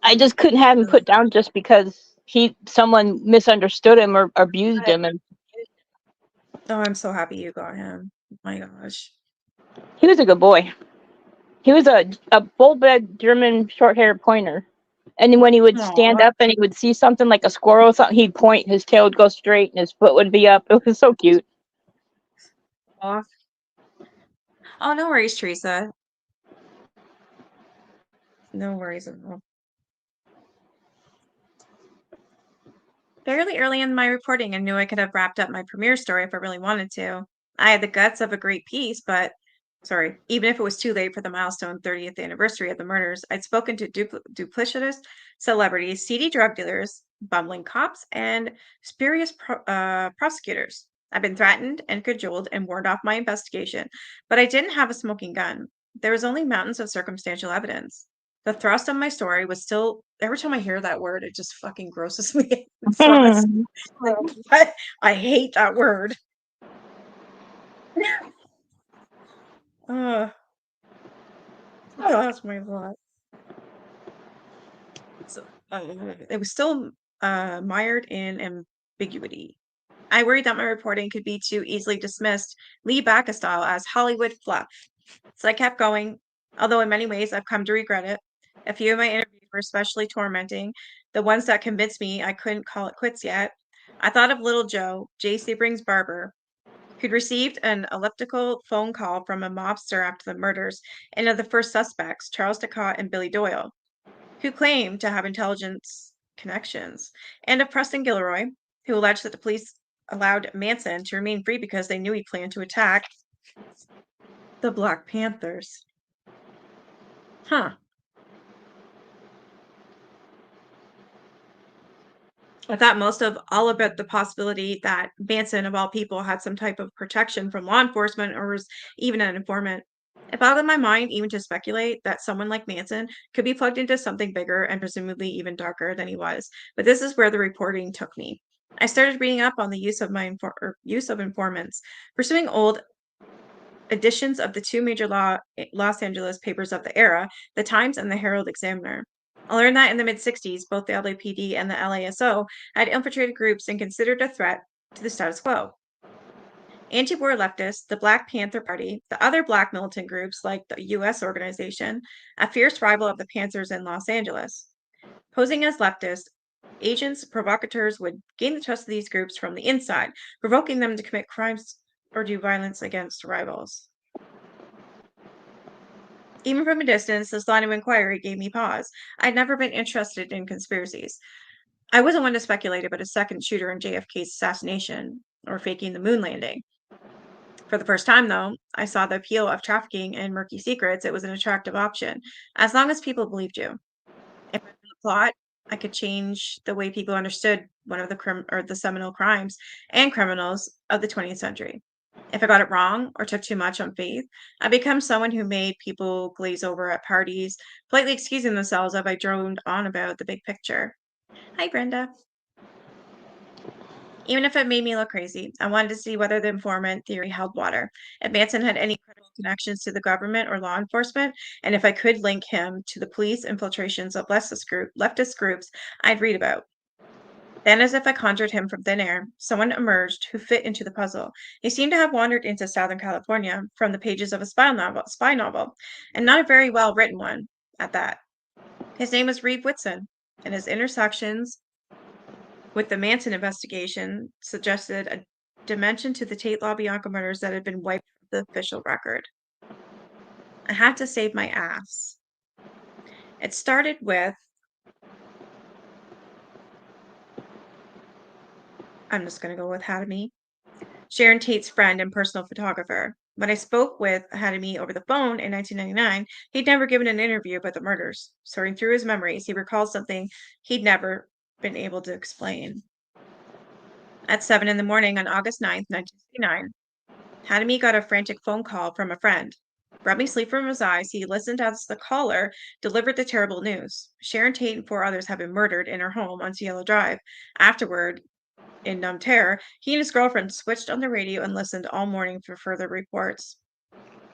I just couldn't have him Ugh. put down just because someone misunderstood him or abused him. And Oh, I'm so happy you got him. My gosh. he was a good boy. He was a full-bred German short-haired pointer. And then when he would stand Aw. up and he would see something like a squirrel or something, he'd point, his tail would go straight, and his foot would be up. It was so cute. Aw. Oh, no worries, Teresa. No worries at all. Fairly early in my reporting, I knew I could have wrapped up my premiere story if I really wanted to. I had the guts of a great piece, but sorry, even if it was too late for the milestone 30th anniversary of the murders, I'd spoken to duplicitous celebrities, seedy drug dealers, bumbling cops, and spurious prosecutors. I've been threatened and cajoled and warned off my investigation, but I didn't have a smoking gun. There was only mountains of circumstantial evidence. The thrust of my story was still, every time I hear that word, it just fucking grosses me. Thrust. Like, what? I hate that word. Ugh. I lost my thought. So, it was still mired in ambiguity. I worried that my reporting could be too easily dismissed, Lee Baca style, as Hollywood fluff. So I kept going, although in many ways I've come to regret it. A few of my interviews were especially tormenting, the ones that convinced me I couldn't call it quits yet. I thought of little Joe, Jay Sebring's barber, who'd received an elliptical phone call from a mobster after the murders, and of the first suspects, Charles Ducott and Billy Doyle, who claimed to have intelligence connections, and of Preston Gilroy, who alleged that the police allowed Manson to remain free because they knew he planned to attack the Black Panthers. Huh. I thought most of all about the possibility that Manson, of all people, had some type of protection from law enforcement or was even an informant. It boggled my mind even to speculate that someone like Manson could be plugged into something bigger and presumably even darker than he was. But this is where the reporting took me. I started reading up on the use of use of informants, pursuing old editions of the two major Los Angeles papers of the era, the Times and the Herald Examiner. I learned that in the mid 60s, both the LAPD and the LASO had infiltrated groups and considered a threat to the status quo. Anti war leftists, the Black Panther Party, the other black militant groups like the U.S. organization, a fierce rival of the Panthers in Los Angeles. Posing as leftists, agents, provocateurs would gain the trust of these groups from the inside, provoking them to commit crimes or do violence against rivals. Even from a distance, this line of inquiry gave me pause. I'd never been interested in conspiracies. I wasn't one to speculate about a second shooter in JFK's assassination or faking the moon landing. For the first time, though, I saw the appeal of trafficking in murky secrets. It was an attractive option, as long as people believed you. If I knew the plot, I could change the way people understood one of the seminal crimes and criminals of the 20th century. If I got it wrong or took too much on faith, I become someone who made people glaze over at parties, politely excusing themselves if I droned on about the big picture. Hi, Brenda. Even if it made me look crazy, I wanted to see whether the informant theory held water, if Manson had any credible connections to the government or law enforcement, and if I could link him to the police infiltrations of leftist groups I'd read about. Then, as if I conjured him from thin air, someone emerged who fit into the puzzle. He seemed to have wandered into Southern California from the pages of a spy novel, and not a very well written one at that. His name was Reeve Whitson, and his intersections with the Manson investigation suggested a dimension to the Tate LaBianca murders that had been wiped from the official record. I had to save my ass. It started with, I'm just going to go with Hattie, Sharon Tate's friend and personal photographer. When I spoke with Hattie over the phone in 1999, he'd never given an interview about the murders. Sorting through his memories, he recalled something he'd never been able to explain. At 7 in the morning on August 9th, 1969, Hattie got a frantic phone call from a friend. Rubbing sleep from his eyes, he listened as the caller delivered the terrible news. Sharon Tate and 4 others had been murdered in her home on Cielo Drive. Afterward, in numb terror, he and his girlfriend switched on the radio and listened all morning for further reports.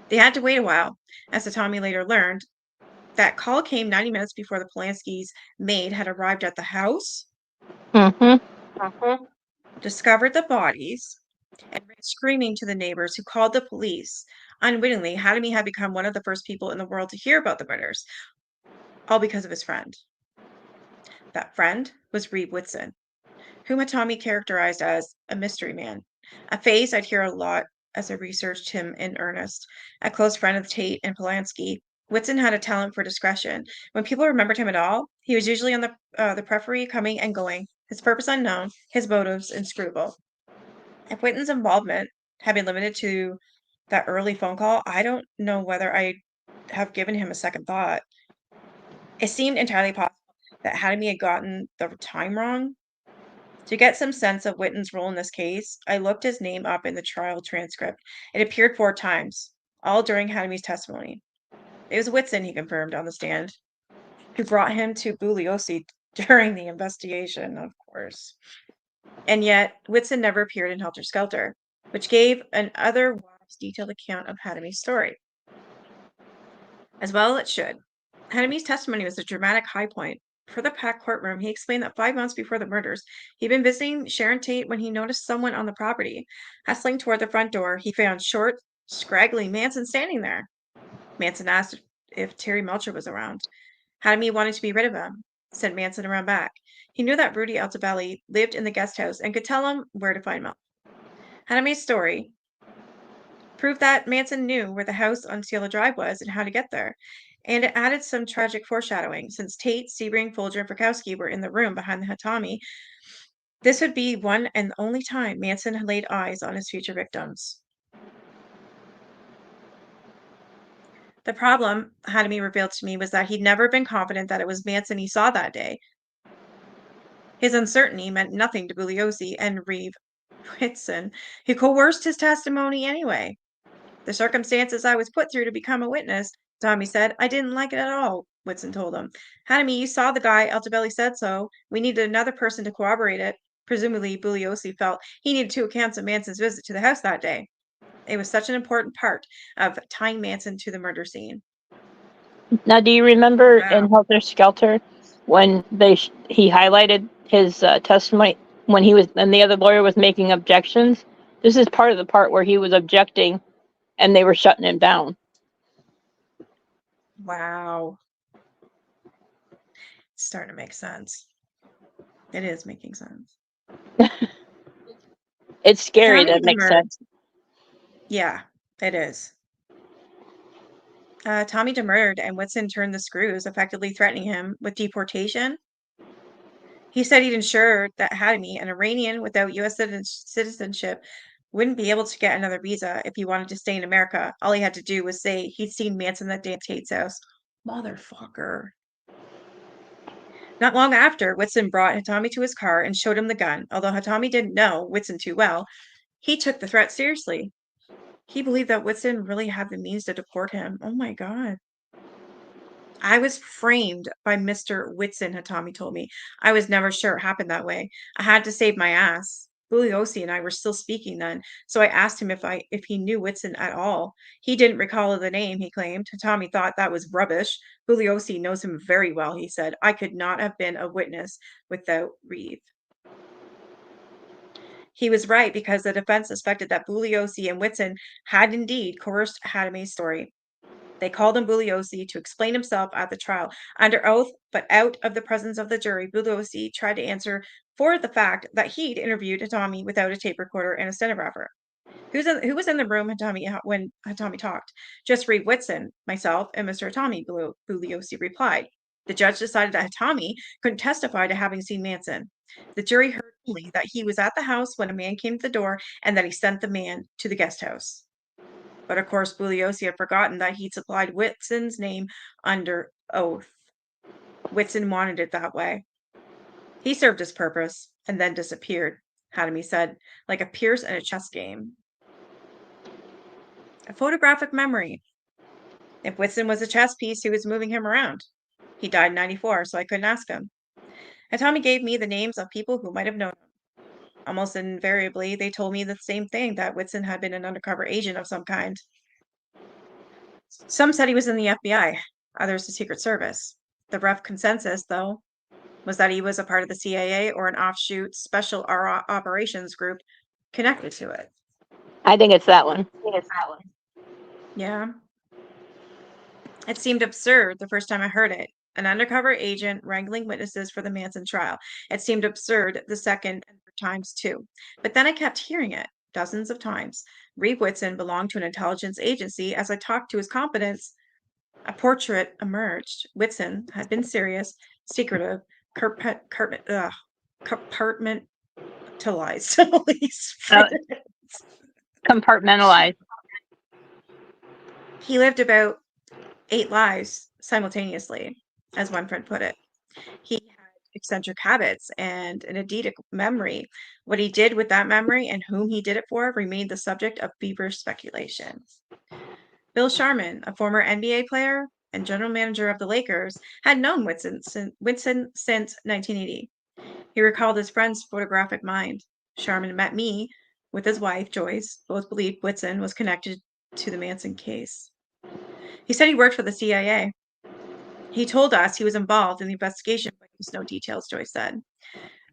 They had to wait a while, as Tommy later learned. That call came 90 minutes before the Polanski's maid had arrived at the house, discovered the bodies, and ran screaming to the neighbors who called the police. Unwittingly, Hattie had become one of the first people in the world to hear about the murders, all because of his friend. That friend was Reeve Whitson, whom Tommy characterized as a mystery man, a phrase I'd hear a lot as I researched him in earnest. A close friend of Tate and Polanski, Whitson had a talent for discretion. When people remembered him at all, he was usually on the periphery, coming and going, his purpose unknown, his motives inscrutable. If Whitton's involvement had been limited to that early phone call, I don't know whether I'd have given him a second thought. It seemed entirely possible that Hattie had gotten the time wrong. To get some sense of Whitton's role in this case, I looked his name up in the trial transcript. It appeared 4 times, all during Hattie's testimony. It was Whitson, he confirmed on the stand, who brought him to Bugliosi during the investigation, of course. And yet, Whitson never appeared in Helter Skelter, which gave an otherwise detailed account of Hattie's story. As well it should. Hattie's testimony was a dramatic high point. For the packed courtroom, he explained that 5 months before the murders, he'd been visiting Sharon Tate when he noticed someone on the property. Hustling toward the front door, he found short, scraggly Manson standing there. Manson asked if Terry Melcher was around. Hattie wanted to be rid of him, sent Manson around back. He knew that Rudy Altobelli lived in the guest house and could tell him where to find Melcher. Hattie's story proved that Manson knew where the house on Cielo Drive was and how to get there. And it added some tragic foreshadowing. Since Tate, Sebring, Folger, and Frykowski were in the room behind the Hatami, this would be one and only time Manson had laid eyes on his future victims. The problem, Hattie revealed to me, was that he'd never been confident that it was Manson he saw that day. His uncertainty meant nothing to Bugliosi and Reeve Whitson, who coerced his testimony anyway. The circumstances I was put through to become a witness, Tommy said, I didn't like it at all, Whitson told him. Hattie, you saw the guy, Altobelli said so. We needed another person to corroborate it. Presumably, Bugliosi felt he needed 2 accounts of Manson's visit to the house that day. It was such an important part of tying Manson to the murder scene. Now, do you remember in Helter Skelter when he highlighted his testimony when he was and the other lawyer was making objections? This is part of the part where he was objecting, and they were shutting him down. Wow. It's starting to make sense. It is making sense. It's scary that makes sense. Yeah, it is. Tommy demurred, and Whitson turned the screws, effectively threatening him with deportation. He said he'd ensured that Hattie, an Iranian without U.S. citizenship, wouldn't be able to get another visa if he wanted to stay in America. All he had to do was say he'd seen Manson that day at Tate's house. Motherfucker. Not long after, Whitson brought Hatami to his car and showed him the gun. Although Hatami didn't know Whitson too well, he took the threat seriously. He believed that Whitson really had the means to deport him. Oh my God. I was framed by Mr. Whitson, Hatami told me. I was never sure it happened that way. I had to save my ass. Bugliosi and I were still speaking then, so I asked him if he knew Whitson at all. He didn't recall the name, he claimed. Tommy thought that was rubbish. Bugliosi knows him very well, he said. I could not have been a witness without Reeve. He was right because the defense suspected that Bugliosi and Whitson had indeed coerced Hatame's story. They called on Bugliosi to explain himself at the trial under oath, but out of the presence of the jury, Bugliosi tried to answer for the fact that he'd interviewed Hatami without a tape recorder and a stenographer. Who was in the room when Hatami talked? Just Reeve Whitson, myself, and Mr. Hatami, Bugliosi replied. The judge decided that Hatami couldn't testify to having seen Manson. The jury heard only that he was at the house when a man came to the door and that he sent the man to the guest house. But of course, Bugliosi had forgotten that he'd supplied Whitson's name under oath. Whitson wanted it that way. He served his purpose and then disappeared, Hatami said, like a Pierce in a chess game. A photographic memory. If Whitson was a chess piece, who was moving him around? He died in 94, so I couldn't ask him. And Tommy gave me the names of people who might have known him. Almost invariably, they told me the same thing, that Whitson had been an undercover agent of some kind. Some said he was in the FBI, others the Secret Service. The rough consensus, though, was that he was a part of the CIA or an offshoot special operations group connected to it. I think it's that one. Yeah. It seemed absurd the first time I heard it. An undercover agent wrangling witnesses for the Manson trial. It seemed absurd the second and third times, too. But then I kept hearing it dozens of times. Reeve Whitson belonged to an intelligence agency. As I talked to his competence, a portrait emerged. Whitson had been serious, secretive, compartmentalized. Compartmentalized. He lived about 8 lives simultaneously, as one friend put it. He had eccentric habits and an eidetic memory. What he did with that memory and whom he did it for remained the subject of feverish speculation. Bill Sharman, a former NBA player and general manager of the Lakers, had known Whitson since 1980. He recalled his friend's photographic mind. Sharman met me with his wife, Joyce. Both believed Whitson was connected to the Manson case. He said he worked for the CIA. He told us he was involved in the investigation, but there was no details, Joyce said.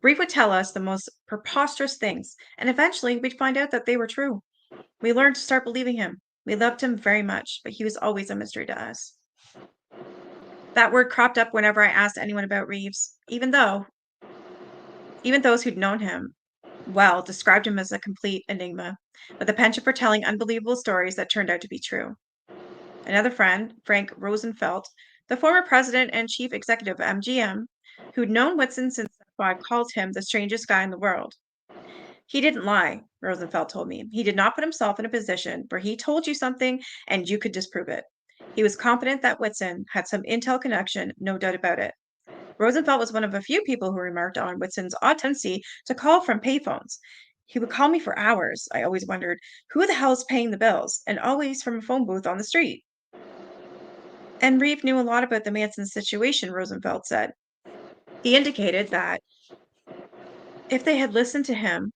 Reeve would tell us the most preposterous things, and eventually we'd find out that they were true. We learned to start believing him. We loved him very much, but he was always a mystery to us. That word cropped up whenever I asked anyone about Reeves, even those who'd known him well described him as a complete enigma, with a penchant for telling unbelievable stories that turned out to be true. Another friend, Frank Rosenfeld, the former president and chief executive of MGM, who'd known Whitson since 5, called him the strangest guy in the world. He didn't lie, Rosenfeld told me. He did not put himself in a position where he told you something and you could disprove it. He was confident that Whitson had some intel connection, no doubt about it. Rosenfeld was one of a few people who remarked on Whitson's odd tendency to call from payphones. He would call me for hours. I always wondered, who the hell is paying the bills? And always from a phone booth on the street. And Reeve knew a lot about the Manson situation, Rosenfeld said. He indicated that if they had listened to him,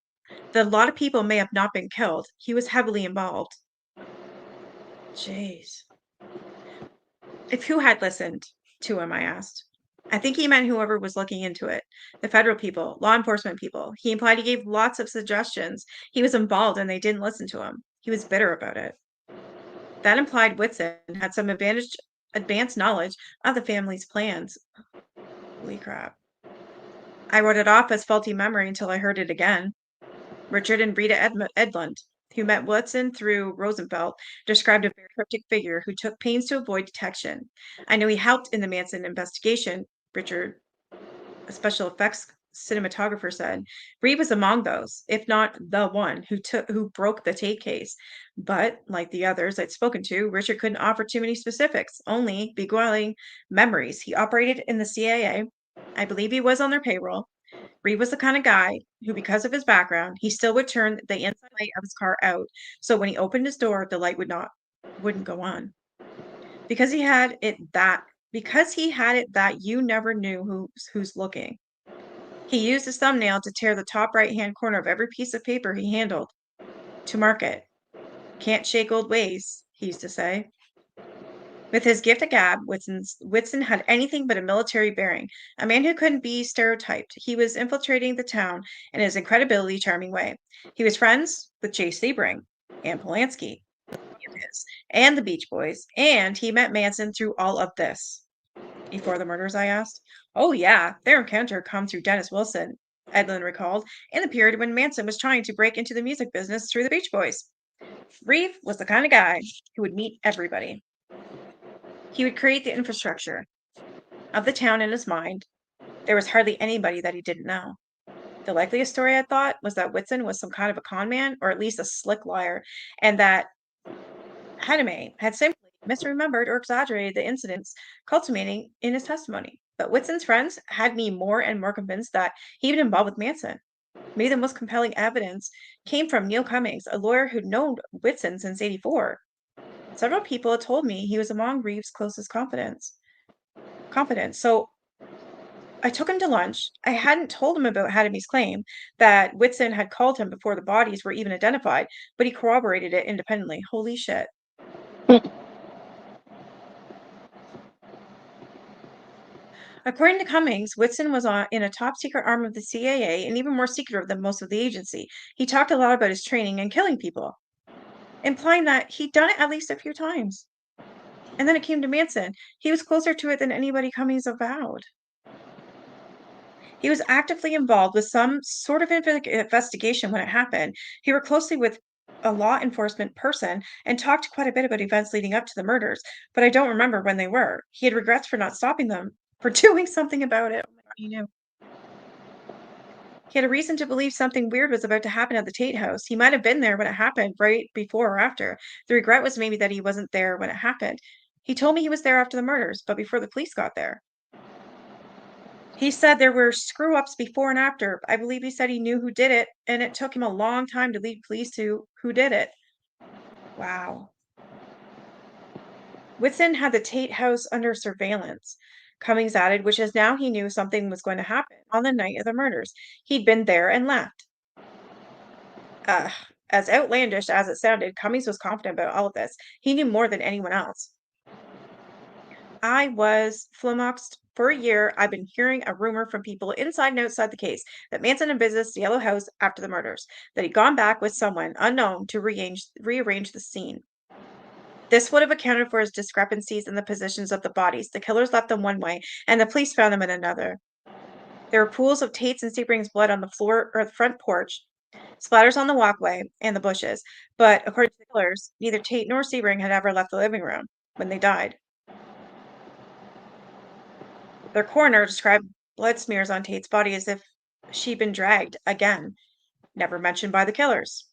that a lot of people may have not been killed. He was heavily involved. Jeez. If who had listened to him, I asked. I think he meant whoever was looking into it. The federal people, law enforcement people. He implied he gave lots of suggestions. He was involved and they didn't listen to him. He was bitter about it. That implied Whitson had some advanced knowledge of the family's plans. Holy crap. I wrote it off as faulty memory until I heard it again. Richard and Rita Edlund, who met Whitson through Rosenfeld, described a very cryptic figure who took pains to avoid detection. I know he helped in the Manson investigation, Richard, a special effects cinematographer, said. Reeve was among those, if not the one, who broke the Tate case. But, like the others I'd spoken to, Richard couldn't offer too many specifics, only beguiling memories. He operated in the CIA. I believe he was on their payroll. Reeve was the kind of guy who, because of his background, he still would turn the inside light of his car out, so when he opened his door, the light wouldn't go on. Because he had it that you never knew who's looking. He used his thumbnail to tear the top right-hand corner of every piece of paper he handled to market. Can't shake old ways, he used to say. With his gift of gab, Whitson had anything but a military bearing, a man who couldn't be stereotyped. He was infiltrating the town in his incredibly charming way. He was friends with Jay Sebring and Polanski, and the Beach Boys, and he met Manson through all of this. Before the murders, I asked. Oh, yeah, their encounter come through Dennis Wilson, Edlin recalled, in the period when Manson was trying to break into the music business through the Beach Boys. Reeve was the kind of guy who would meet everybody. He would create the infrastructure of the town in his mind. There was hardly anybody that he didn't know. The likeliest story, I thought, was that Whitson was some kind of a con man, or at least a slick liar, and that Hadame had simply misremembered or exaggerated the incidents culminating in his testimony. But Whitson's friends had me more and more convinced that he had been involved with Manson. Maybe the most compelling evidence came from Neil Cummings, a lawyer who'd known Whitson since '84. Several people had told me he was among Reeves' closest confidants. So I took him to lunch. I hadn't told him about Hadame's claim that Whitson had called him before the bodies were even identified, but he corroborated it independently. Holy shit. According to Cummings, Whitson was in a top secret arm of the CIA and even more secretive than most of the agency. He talked a lot about his training and killing people, implying that he'd done it at least a few times. And then it came to Manson. He was closer to it than anybody Cummings avowed. He was actively involved with some sort of investigation when it happened. He worked closely with a law enforcement person and talked quite a bit about events leading up to the murders, but I don't remember when they were. He had regrets for not stopping them, for doing something about it. Oh my God, he knew. He had a reason to believe something weird was about to happen at the Tate house. He might have been there when it happened, right before or after. The regret was maybe that he wasn't there when it happened. He told me he was there after the murders, but before the police got there. He said there were screw-ups before and after. I believe he said he knew who did it, and it took him a long time to lead police to who did it. Wow. Whitson had the Tate house under surveillance, Cummings added, which is now he knew something was going to happen on the night of the murders. He'd been there and left. As outlandish as it sounded, Cummings was confident about all of this. He knew more than anyone else. I was flummoxed. For a year, I've been hearing a rumor from people inside and outside the case that Manson had visited the Yellow House after the murders, that he'd gone back with someone unknown to rearrange the scene. This would have accounted for his discrepancies in the positions of the bodies. The killers left them one way, and the police found them in another. There were pools of Tate's and Sebring's blood on the floor or the front porch, splatters on the walkway and the bushes, but according to the killers, neither Tate nor Sebring had ever left the living room when they died. Their coroner described blood smears on Tate's body as if she'd been dragged again, never mentioned by the killers.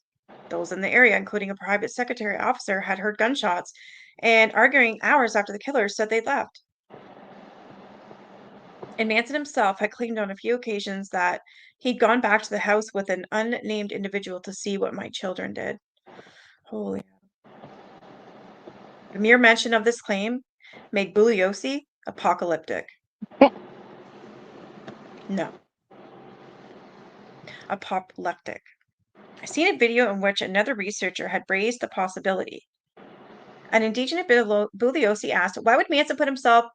Those in the area, including a private secretary officer, had heard gunshots and arguing hours after the killers said they'd left. And Manson himself had claimed on a few occasions that he'd gone back to the house with an unnamed individual to see what my children did. Holy. The mere mention of this claim made Bugliosi apocalyptic. No. Apoplectic. I seen a video in which another researcher had raised the possibility. An indigenous Bugliosi asked, why would Manson put himself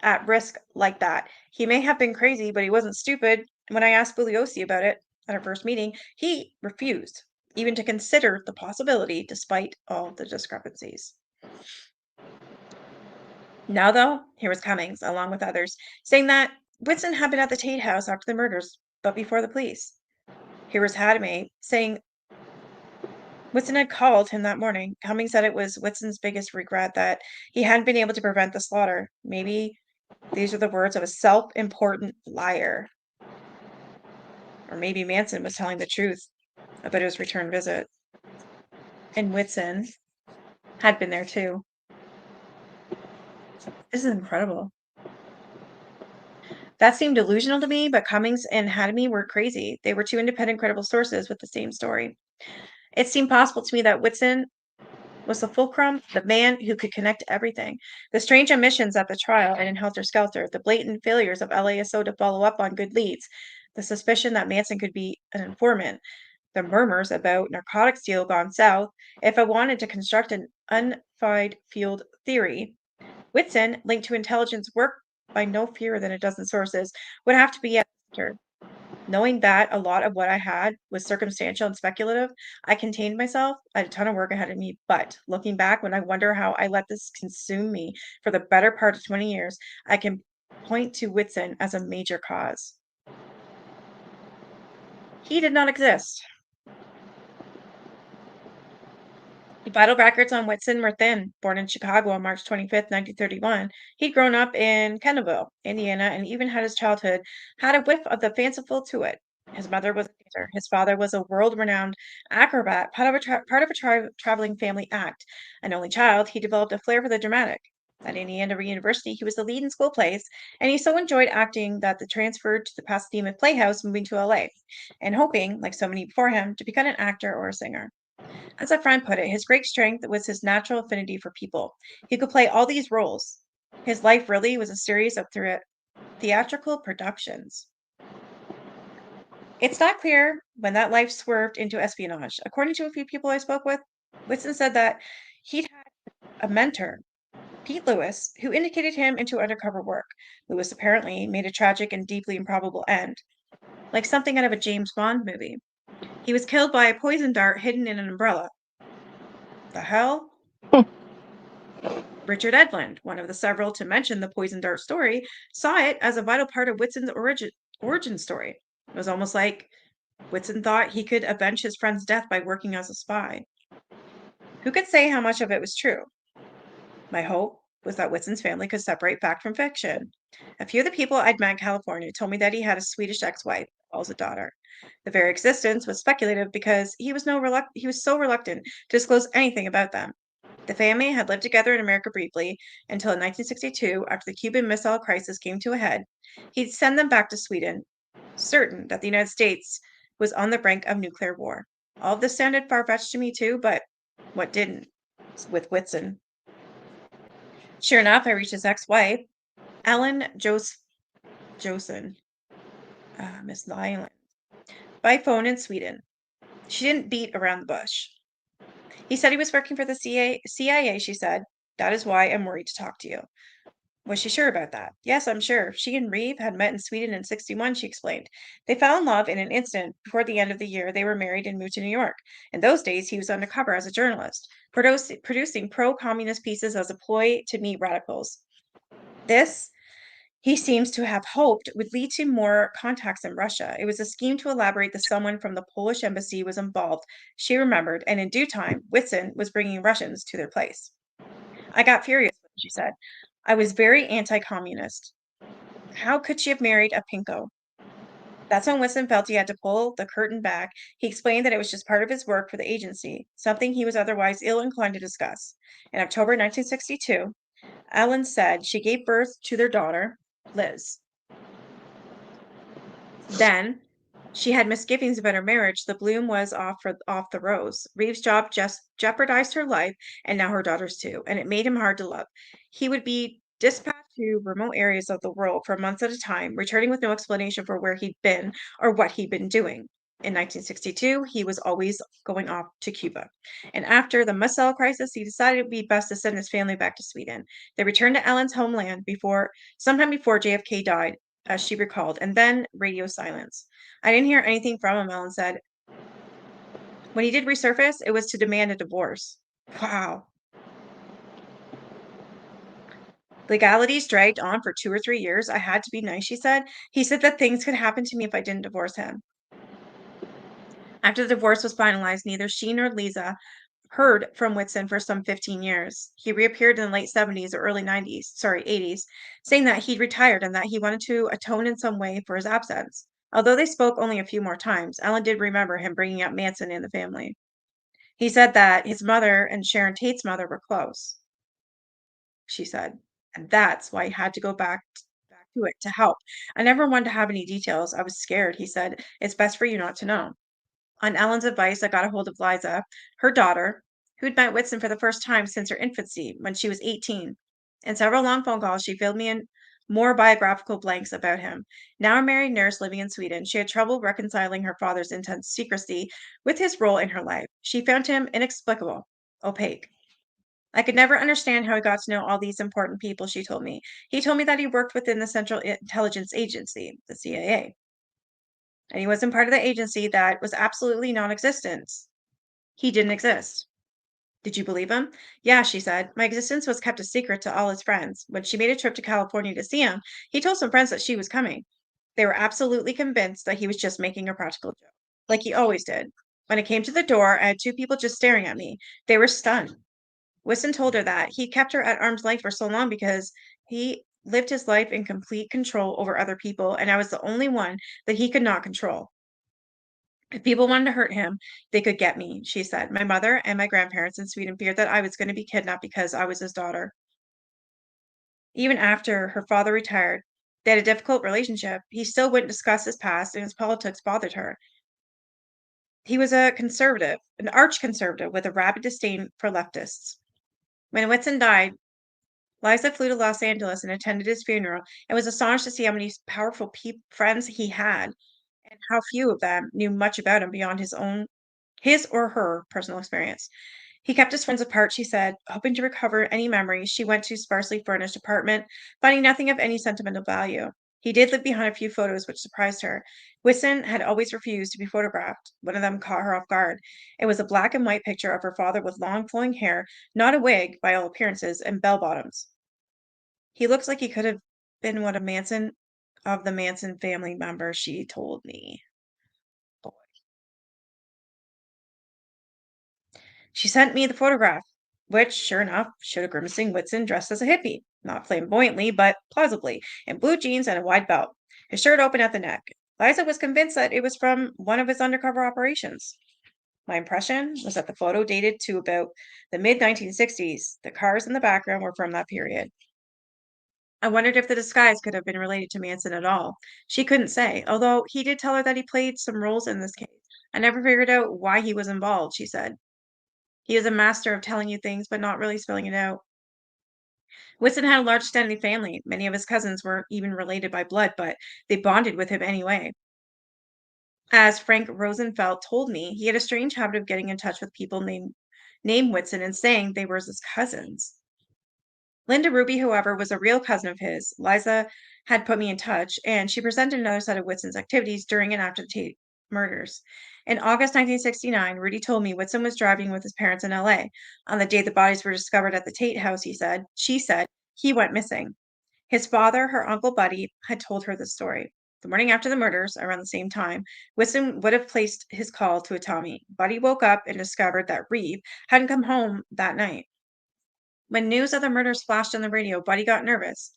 at risk like that? He may have been crazy, but he wasn't stupid. When I asked Bugliosi about it at our first meeting, he refused even to consider the possibility despite all the discrepancies. Now, though, here was Cummings, along with others, saying that Whitson had been at the Tate house after the murders, but before the police. Here was Hadame saying Whitson had called him that morning. Cummings said it was Whitson's biggest regret that he hadn't been able to prevent the slaughter. Maybe these are the words of a self-important liar. Or maybe Manson was telling the truth about his return visit. And Whitson had been there too. This is incredible. That seemed delusional to me, but Cummings and Hadame were crazy. They were two independent, credible sources with the same story. It seemed possible to me that Whitson was the fulcrum, the man who could connect everything. The strange omissions at the trial and in Helter Skelter, the blatant failures of LASO to follow up on good leads, the suspicion that Manson could be an informant, the murmurs about narcotics deal gone south. If I wanted to construct an unfied field theory, Whitson, linked to intelligence work by no fewer than a dozen sources, would have to be at the center. Knowing that a lot of what I had was circumstantial and speculative, I contained myself. I had a ton of work ahead of me. But looking back, when I wonder how I let this consume me for the better part of 20 years, I can point to Whitson as a major cause. He did not exist. The vital records on Whitson were thin. Born in Chicago on March 25th, 1931, he'd grown up in Kenneville, Indiana, and even had his childhood had a whiff of the fanciful to it. His mother was a dancer. His father was a world-renowned acrobat, part of a traveling family act. An only child, he developed a flair for the dramatic. At Indiana University, he was the lead in school plays, and he so enjoyed acting that they transferred to the Pasadena Playhouse, moving to LA, and hoping, like so many before him, to become an actor or a singer. As a friend put it, his great strength was his natural affinity for people. He could play all these roles. His life really was a series of theatrical productions. It's not clear when that life swerved into espionage. According to a few people I spoke with, Whitson said that he'd had a mentor, Pete Lewis, who indicated him into undercover work. Lewis apparently made a tragic and deeply improbable end, like something out of a James Bond movie. He was killed by a poison dart hidden in an umbrella. The hell? Richard Edlund, one of the several to mention the poison dart story, saw it as a vital part of Whitson's origin story. It was almost like Whitson thought he could avenge his friend's death by working as a spy. Who could say how much of it was true? My hope was that Whitson's family could separate fact from fiction. A few of the people I'd met in California told me that he had a Swedish ex-wife, also a daughter. The very existence was speculative because he was so reluctant to disclose anything about them. The family had lived together in America briefly until in 1962, after the Cuban Missile Crisis came to a head. He'd send them back to Sweden, certain that the United States was on the brink of nuclear war. All of this sounded far-fetched to me too, but what didn't? With Whitson. Sure enough, I reached his ex-wife, Ellen Josen, Miss Lyland, by phone in Sweden. She didn't beat around the bush. He said he was working for the CIA, she said. That is why I'm worried to talk to you. Was she sure about that? Yes, I'm sure. She and Reeve had met in Sweden in 61, she explained. They fell in love in an instant. Before the end of the year, they were married and moved to New York. In those days, he was undercover as a journalist, producing pro-communist pieces as a ploy to meet radicals. This, he seems to have hoped, would lead to more contacts in Russia. It was a scheme to elaborate that someone from the Polish embassy was involved, she remembered, and in due time, Whitson was bringing Russians to their place. I got furious, she said. I was very anti-communist. How could she have married a pinko? That's when Whitson felt he had to pull the curtain back. He explained that it was just part of his work for the agency, something he was otherwise ill-inclined to discuss. In October 1962, Ellen said she gave birth to their daughter, Liz. Then she had misgivings about her marriage. The bloom was off the rose. Reeves' job just jeopardized her life, and now her daughter's too, and it made him hard to love. He would be dispatched to remote areas of the world for months at a time, returning with no explanation for where he'd been or what he'd been doing. In 1962, he was always going off to Cuba. And after the Missile Crisis, he decided it would be best to send his family back to Sweden. They returned to Ellen's homeland sometime before JFK died, as she recalled, and then radio silence. I didn't hear anything from him, Ellen said. When he did resurface, it was to demand a divorce. Wow. Legalities dragged on for 2 or 3 years. I had to be nice, she said. He said that things could happen to me if I didn't divorce him. After the divorce was finalized, neither she nor Lisa heard from Whitson for some 15 years. He reappeared in the late 70s or early 80s, saying that he'd retired and that he wanted to atone in some way for his absence. Although they spoke only a few more times, Ellen did remember him bringing up Manson in the family. He said that his mother and Sharon Tate's mother were close, she said, and that's why he had to go back to it to help. I never wanted to have any details. I was scared, he said. It's best for you not to know. On Ellen's advice, I got a hold of Liza, her daughter, who'd met Whitson for the first time since her infancy when she was 18. In several long phone calls, she filled me in more biographical blanks about him. Now a married nurse living in Sweden, she had trouble reconciling her father's intense secrecy with his role in her life. She found him inexplicable, opaque. I could never understand how he got to know all these important people, she told me. He told me that he worked within the Central Intelligence Agency, the CIA, and he wasn't part of the agency that was absolutely non-existent. He didn't exist. Did you believe him? Yeah, she said. My existence was kept a secret to all his friends. When she made a trip to California to see him, he told some friends that she was coming. They were absolutely convinced that he was just making a practical joke, like he always did. When it came to the door, I had two people just staring at me. They were stunned. Whiston told her that he kept her at arm's length for so long because he lived his life in complete control over other people, and I was the only one that he could not control. If people wanted to hurt him, they could get me, she said. My mother and my grandparents in Sweden feared that I was going to be kidnapped because I was his daughter. Even after her father retired, they had a difficult relationship. He still wouldn't discuss his past, and his politics bothered her. He was a conservative, an arch conservative with a rabid disdain for leftists. When Whitson died, Liza flew to Los Angeles and attended his funeral and was astonished to see how many powerful friends he had and how few of them knew much about him beyond his or her personal experience. He kept his friends apart, she said, hoping to recover any memories. She went to a sparsely furnished apartment, finding nothing of any sentimental value. He did leave behind a few photos, which surprised her. Whitson had always refused to be photographed. One of them caught her off guard. It was a black and white picture of her father with long flowing hair, not a wig by all appearances, and bell bottoms. He looks like he could have been one of the Manson family members, she told me. Boy. She sent me the photograph, which, sure enough, showed a grimacing Whitson dressed as a hippie, not flamboyantly, but plausibly, in blue jeans and a wide belt, his shirt open at the neck. Liza was convinced that it was from one of his undercover operations. My impression was that the photo dated to about the mid-1960s. The cars in the background were from that period. I wondered if the disguise could have been related to Manson at all. She couldn't say, although he did tell her that he played some roles in this case. I never figured out why he was involved, she said. He is a master of telling you things, but not really spelling it out. Whitson had a large extended family. Many of his cousins weren't even related by blood, but they bonded with him anyway. As Frank Rosenfeld told me, he had a strange habit of getting in touch with people named Whitson and saying they were his cousins. Linda Ruby, however, was a real cousin of his. Liza had put me in touch, and she presented another set of Whitson's activities during and after the Tate murders. In August 1969, Rudy told me Whitson was driving with his parents in LA. On the day the bodies were discovered at the Tate house, she said, he went missing. His father, her uncle Buddy, had told her the story. The morning after the murders, around the same time, Whitson would have placed his call to a Tommy. Buddy woke up and discovered that Reeve hadn't come home that night. When news of the murders flashed on the radio, Buddy got nervous.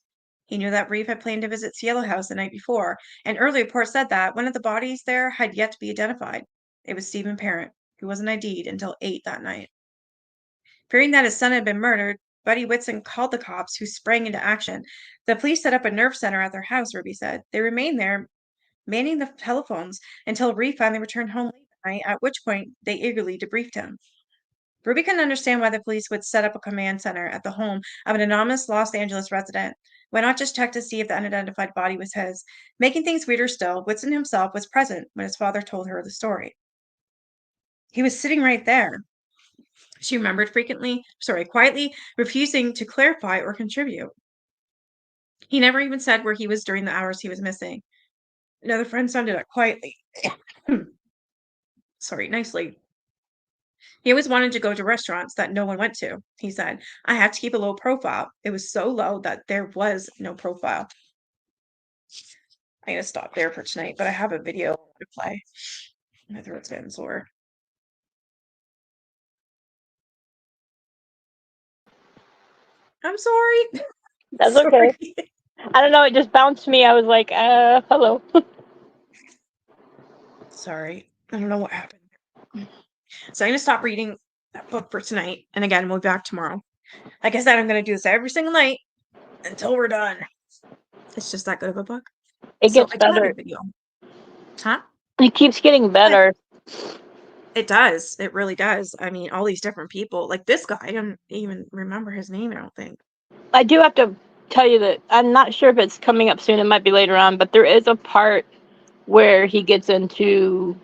He knew that Reeve had planned to visit Cielo House the night before, and early reports said that one of the bodies there had yet to be identified. It was Stephen Parent, who wasn't ID'd until 8 that night. Fearing that his son had been murdered, Buddy Whitson called the cops, who sprang into action. The police set up a nerve center at their house, Ruby said. They remained there, manning the telephones, until Reeve finally returned home late that night, at which point they eagerly debriefed him. Ruby couldn't understand why the police would set up a command center at the home of an anonymous Los Angeles resident. Why not just check to see if the unidentified body was his? Making things weirder still, Whitson himself was present when his father told her the story. He was sitting right there. She remembered quietly refusing to clarify or contribute. He never even said where he was during the hours he was missing. Another friend sounded up quietly. Nicely. He always wanted to go to restaurants that no one went to, he said. I have to keep a low profile. It was so low that there was no profile. I'm going to stop there for tonight, but I have a video to play. My throat's getting sore. I'm sorry. That's okay. I don't know. It just bounced me. I was like, hello. Sorry. I don't know what happened. So I'm going to stop reading that book for tonight. And again, we'll be back tomorrow. Like I said, I'm going to do this every single night until we're done. It's just that good of a book. It gets better. Huh? It keeps getting better. It does. It really does. I mean, all these different people. Like this guy, I don't even remember his name, I don't think. I do have to tell you that I'm not sure if it's coming up soon. It might be later on, but there is a part where he gets into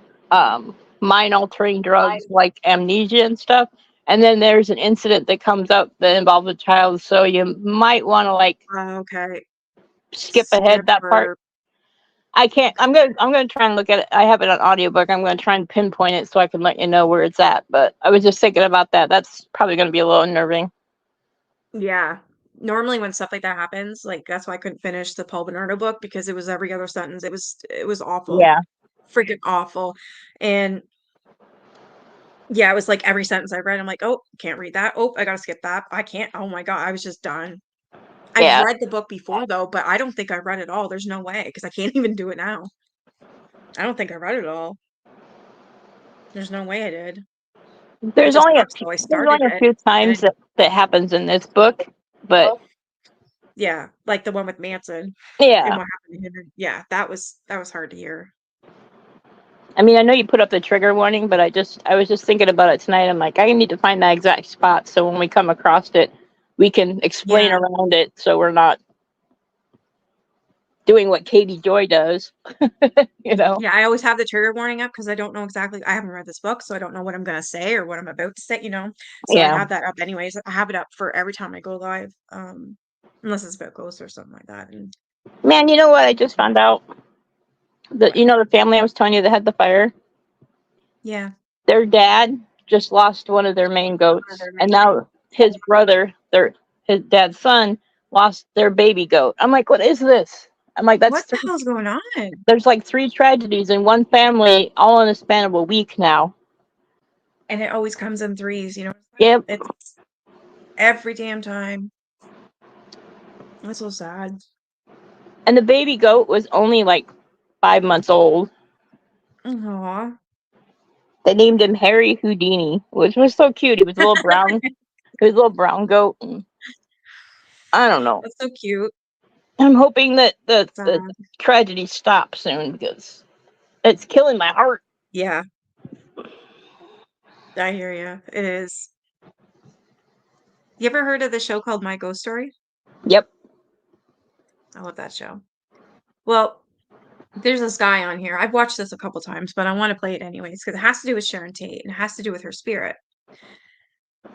mind altering drugs like amnesia and stuff. And then there's an incident that comes up that involves a child, so you might want to like Okay. skip ahead that part. or I can't. I'm gonna try and look at it. I have it on audiobook. I'm gonna try and pinpoint it so I can let you know where it's at. But I was just thinking about that. That's probably gonna be a little unnerving. yeah. Normally when stuff like that happens, like that's why I couldn't finish the Paul Bernardo book because it was every other sentence. It was awful. Yeah. Freaking awful. And yeah, it was like every sentence I read, I'm like, oh, can't read that. Oh, I gotta skip that. I can't. Oh my God, I was just done. I've Yeah. read the book before though, but I don't think I read it all. There's no way because I can't even do it now. I don't think I read it all. There's no way I did. It There's just only a sucks few, though. I there's started only a it few and times then that happens in this book, but yeah, like the one with Manson yeah. and what happened to him. Yeah, that was hard to hear. I mean, I know you put up the trigger warning, but I was just thinking about it tonight. I'm like, I need to find that exact spot so when we come across it, we can explain Yeah. around it so we're not doing what Katie Joy does. You know? Yeah, I always have the trigger warning up because I don't know exactly. I haven't read this book, so I don't know what I'm gonna say or what I'm about to say, So I Yeah. have that up anyways. I have it up for every time I go live, unless it's about ghosts or something like that. And Man, you know what? I just found out that, you know, the family I was telling you that had the fire, yeah, their dad just lost one of their main goats, and now his brother, his dad's son, lost their baby goat. I'm like, what is this? I'm like, what the hell's going on? there's like 3 tragedies in one family, all in a span of a week now. And it always comes in threes, Yep. It's every damn time. That's so sad. And the baby goat was only like 5 months old. Aw. They named him Harry Houdini, which was so cute. He was a little brown. He was a little brown goat. And I don't know. That's so cute. I'm hoping that the Sad. tragedy stops soon because it's killing my heart. Yeah. I hear you. It is. You ever heard of the show called My Ghost Story? Yep. I love that show. Well, there's this guy on here. I've watched this a couple times, but I want to play it anyways because it has to do with Sharon Tate and it has to do with her spirit.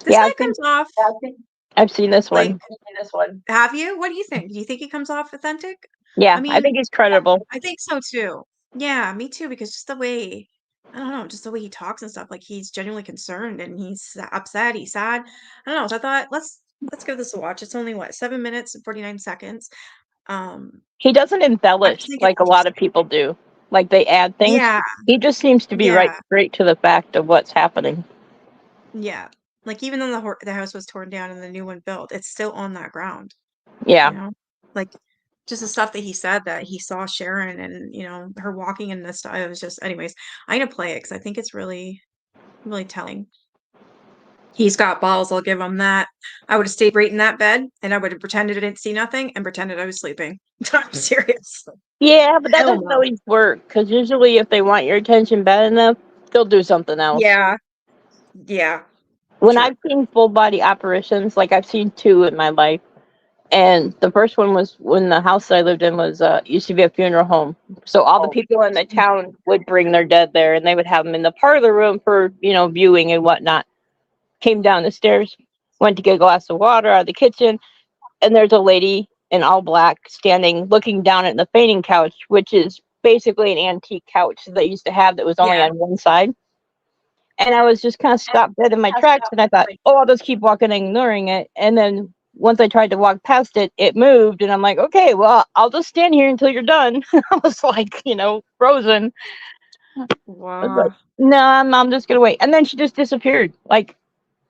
This Yeah, guy comes off I've seen this like, one. have you? What do you think? Do you think he comes off authentic? Yeah, I I mean, think he's credible. I think so too. Yeah, me too, because just the way, I don't know, just the way he talks and stuff, like he's genuinely concerned and he's upset, he's sad. I don't know. So I thought let's give this a watch. It's only what, 7 minutes and 49 seconds. He doesn't I embellish just think it's like a lot of interesting. people do. Like they add things. Yeah, He just seems to be right yeah, straight to the fact of what's happening. yeah. Like even though the house was torn down and the new one built, it's still on that ground, Yeah. you know? Like just the stuff that he said that he saw Sharon and, her walking in this stuff. It was just, anyways, I'm gonna play it because I think it's really, really telling. He's got balls, I'll give him that. I would have stayed right in that bed and I would have pretended I didn't see nothing and pretended I was sleeping. I'm serious. Yeah, but that Hell doesn't no. always work because usually if they want your attention bad enough, they'll do something else. Yeah. Yeah. When True. I've seen full body apparitions, like I've seen 2 in my life, and the first one was when the house I lived in was used to be a funeral home. So all the people in the town would bring their dead there, and they would have them in the parlor room for viewing and whatnot. Came down the stairs, went to get a glass of water out of the kitchen, and there's a lady in all black standing looking down at the fainting couch, which is basically an antique couch that they used to have that was only Yeah. on one side. And I was just kind of stopped dead in my tracks, and I thought, oh, I'll just keep walking and ignoring it. And then once I tried to walk past it, it moved, and I'm like, okay, well, I'll just stand here until you're done. I was like, frozen. I was like, Wow. no, I'm just gonna wait. And then she just disappeared. Like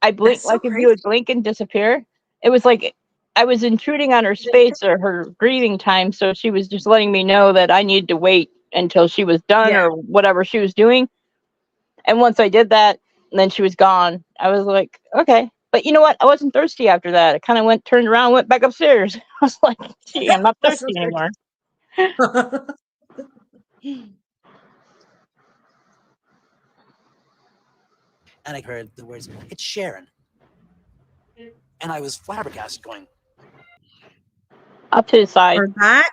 I blinked, That's so like if you crazy. would blink and disappear. It was like I was intruding on her space or her grieving time, so she was just letting me know that I needed to wait until she was done Yeah. or whatever she was doing. And once I did that, and then she was gone, I was like, okay. But you know what? I wasn't thirsty after that. I kind of turned around, went back upstairs. I was like, gee, I'm not That's so thirsty anymore. And I heard the words, "It's Sharon." And I was flabbergasted going, Up to the side. Or that?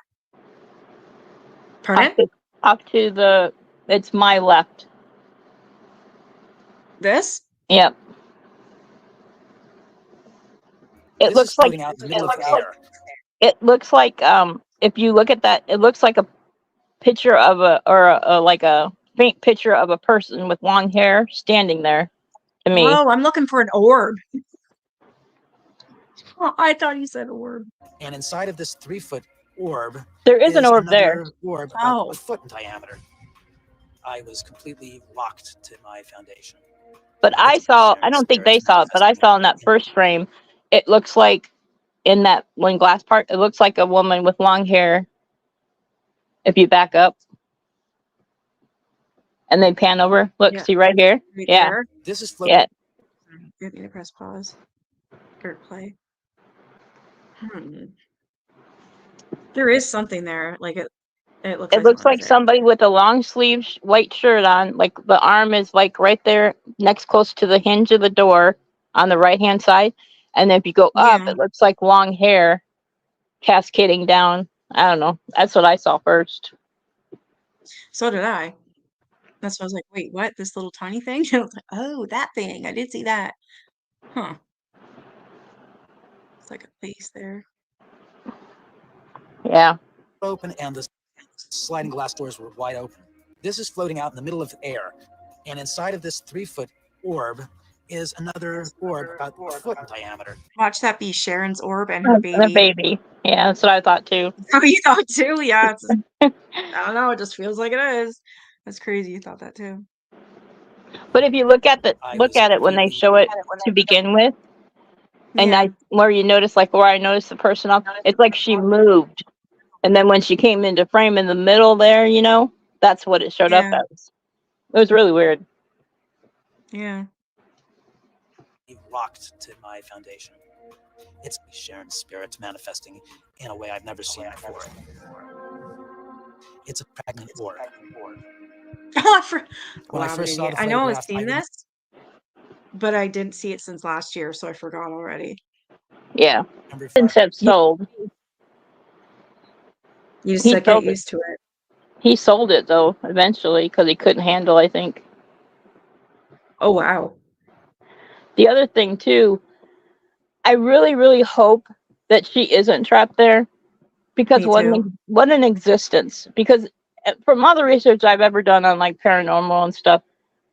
Pardon? Up to the. It's my left. This? Yep. It This looks is like floating out in the middle of the air. it looks like if you look at that, it looks like a picture of like a faint picture of a person with long hair standing there to me. Oh, I'm looking for an orb. Oh, I thought you said orb. And inside of this 3-foot orb There is an orb there. another orb about Oh. a foot in diameter. I was completely locked to my foundation. But I saw, I don't think they saw it, but I saw in that first frame, it looks like in that one glass part, it looks like a woman with long hair. If you back up and then pan over, look, Yeah. see right here? Right Yeah. there. This is floating. Yeah. You need to press pause or play. There is something there. Like it looks. It looks like somebody with a long sleeve white shirt on, like the arm is like right there next close to the hinge of the door on the right hand side. And if you go up, Yeah. it looks like long hair cascading down. I don't know. That's what I saw first. So did I. That's why I was like, wait, what? This little tiny thing? I was like, oh, that thing. I did see that. Huh. It's like a face there. Yeah. Open and the sliding glass doors were wide open. This is floating out in the middle of the air. And inside of this 3-foot orb is another orb about a foot in diameter. Watch that be Sharon's orb and her And a baby. baby. Yeah, that's what I thought too. Oh, you thought too? Yeah. I don't know. It just feels like it is. That's crazy. You thought that too. But if you look at it when they show it to begin with, and Yeah. where you notice, like where I noticed the person up, it's like she moved. And then when she came into frame in the middle there, that's what it showed up Yeah. as. It was really weird. Yeah. Locked to my foundation. It's Sharon's spirit manifesting in a way I've never seen before. It's a pregnant orb. When I first saw the I know I've photograph, seen this, but I didn't see it since last year, so I forgot already. Yeah. Since have sold. You just He get sold it. used to it. He sold it though, eventually, because he couldn't handle, I think. Oh wow. The other thing too, I really, really hope that she isn't trapped there, because Me what an existence. Because from all the research I've ever done on like paranormal and stuff,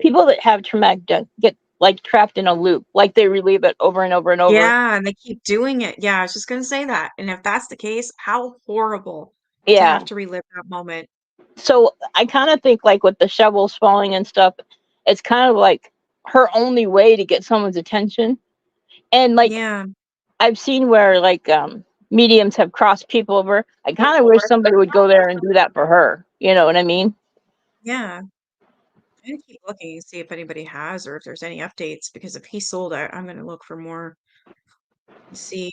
people that have traumatic death get like trapped in a loop, like they relive it over and over and over. Yeah, and they keep doing it. Yeah, I was just gonna say that. And if that's the case, how horrible to Yeah. have to relive that moment. So I kind of think like with the shovels falling and stuff, it's kind of like her only way to get someone's attention. And like Yeah. I've seen where like mediums have crossed people over. I kind of wish somebody would go there and do that for her. You know what I mean? Yeah. I'm gonna keep looking and see if anybody has or if there's any updates, because if he sold it, I'm gonna look for more and see.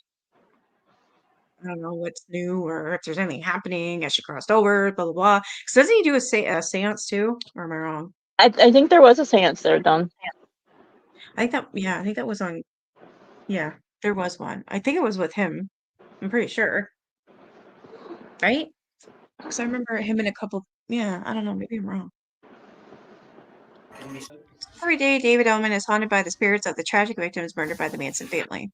I don't know what's new or if there's anything happening as she crossed over, blah blah blah. Because doesn't he do a seance too? Or am I wrong? I think there was a seance there done. I think that was on. Yeah, there was one. I think it was with him. I'm pretty sure. Right? Because I remember him in a couple. Yeah, I don't know. Maybe I'm wrong. Every day, David Ellman is haunted by the spirits of the tragic victims murdered by the Manson family.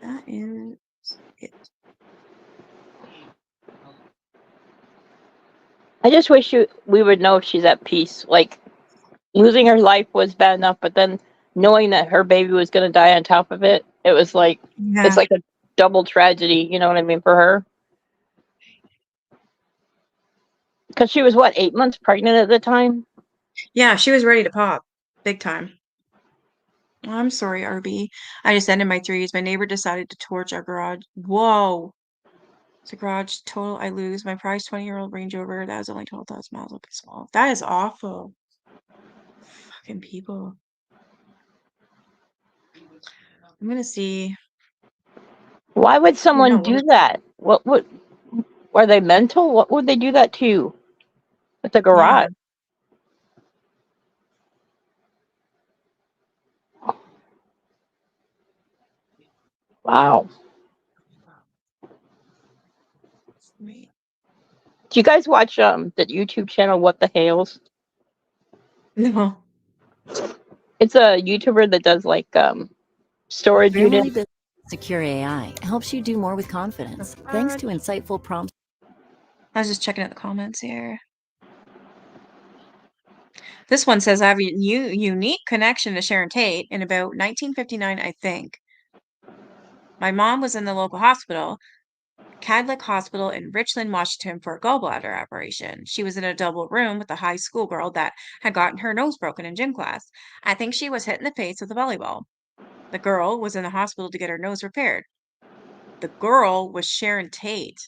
That is it. I just wish we would know if she's at peace. Like losing her life was bad enough, but then knowing that her baby was going to die on top of it, it was like Yeah. it's like a double tragedy. You know what I mean, for her? Because she was 8 months pregnant at the time. Yeah, she was ready to pop. Big time. Oh, I'm sorry, RB. I just ended my threes. My neighbor decided to torch our garage. Whoa. It's a garage total. I lose my prized 20-year-old Range Rover. That was only 12,000 miles. Okay, small. That is awful. Fucking people. I'm gonna see. Why would someone know, do what- that? What would? Are they mental? What would they do that to? With the garage? Wow. Do you guys watch the YouTube channel What the Hales? No. It's a YouTuber that does like storage Family units. Business Secure AI helps you do more with confidence thanks to insightful prompts. I was just checking out the comments here. This one says I have a unique connection to Sharon Tate in about 1959, I think. My mom was in the local hospital, Cadlick Hospital in Richland, Washington, for a gallbladder operation. She was in a double room with a high school girl that had gotten her nose broken in gym class. I think she was hit in the face with a volleyball. The girl was in the hospital to get her nose repaired. The girl was Sharon Tate.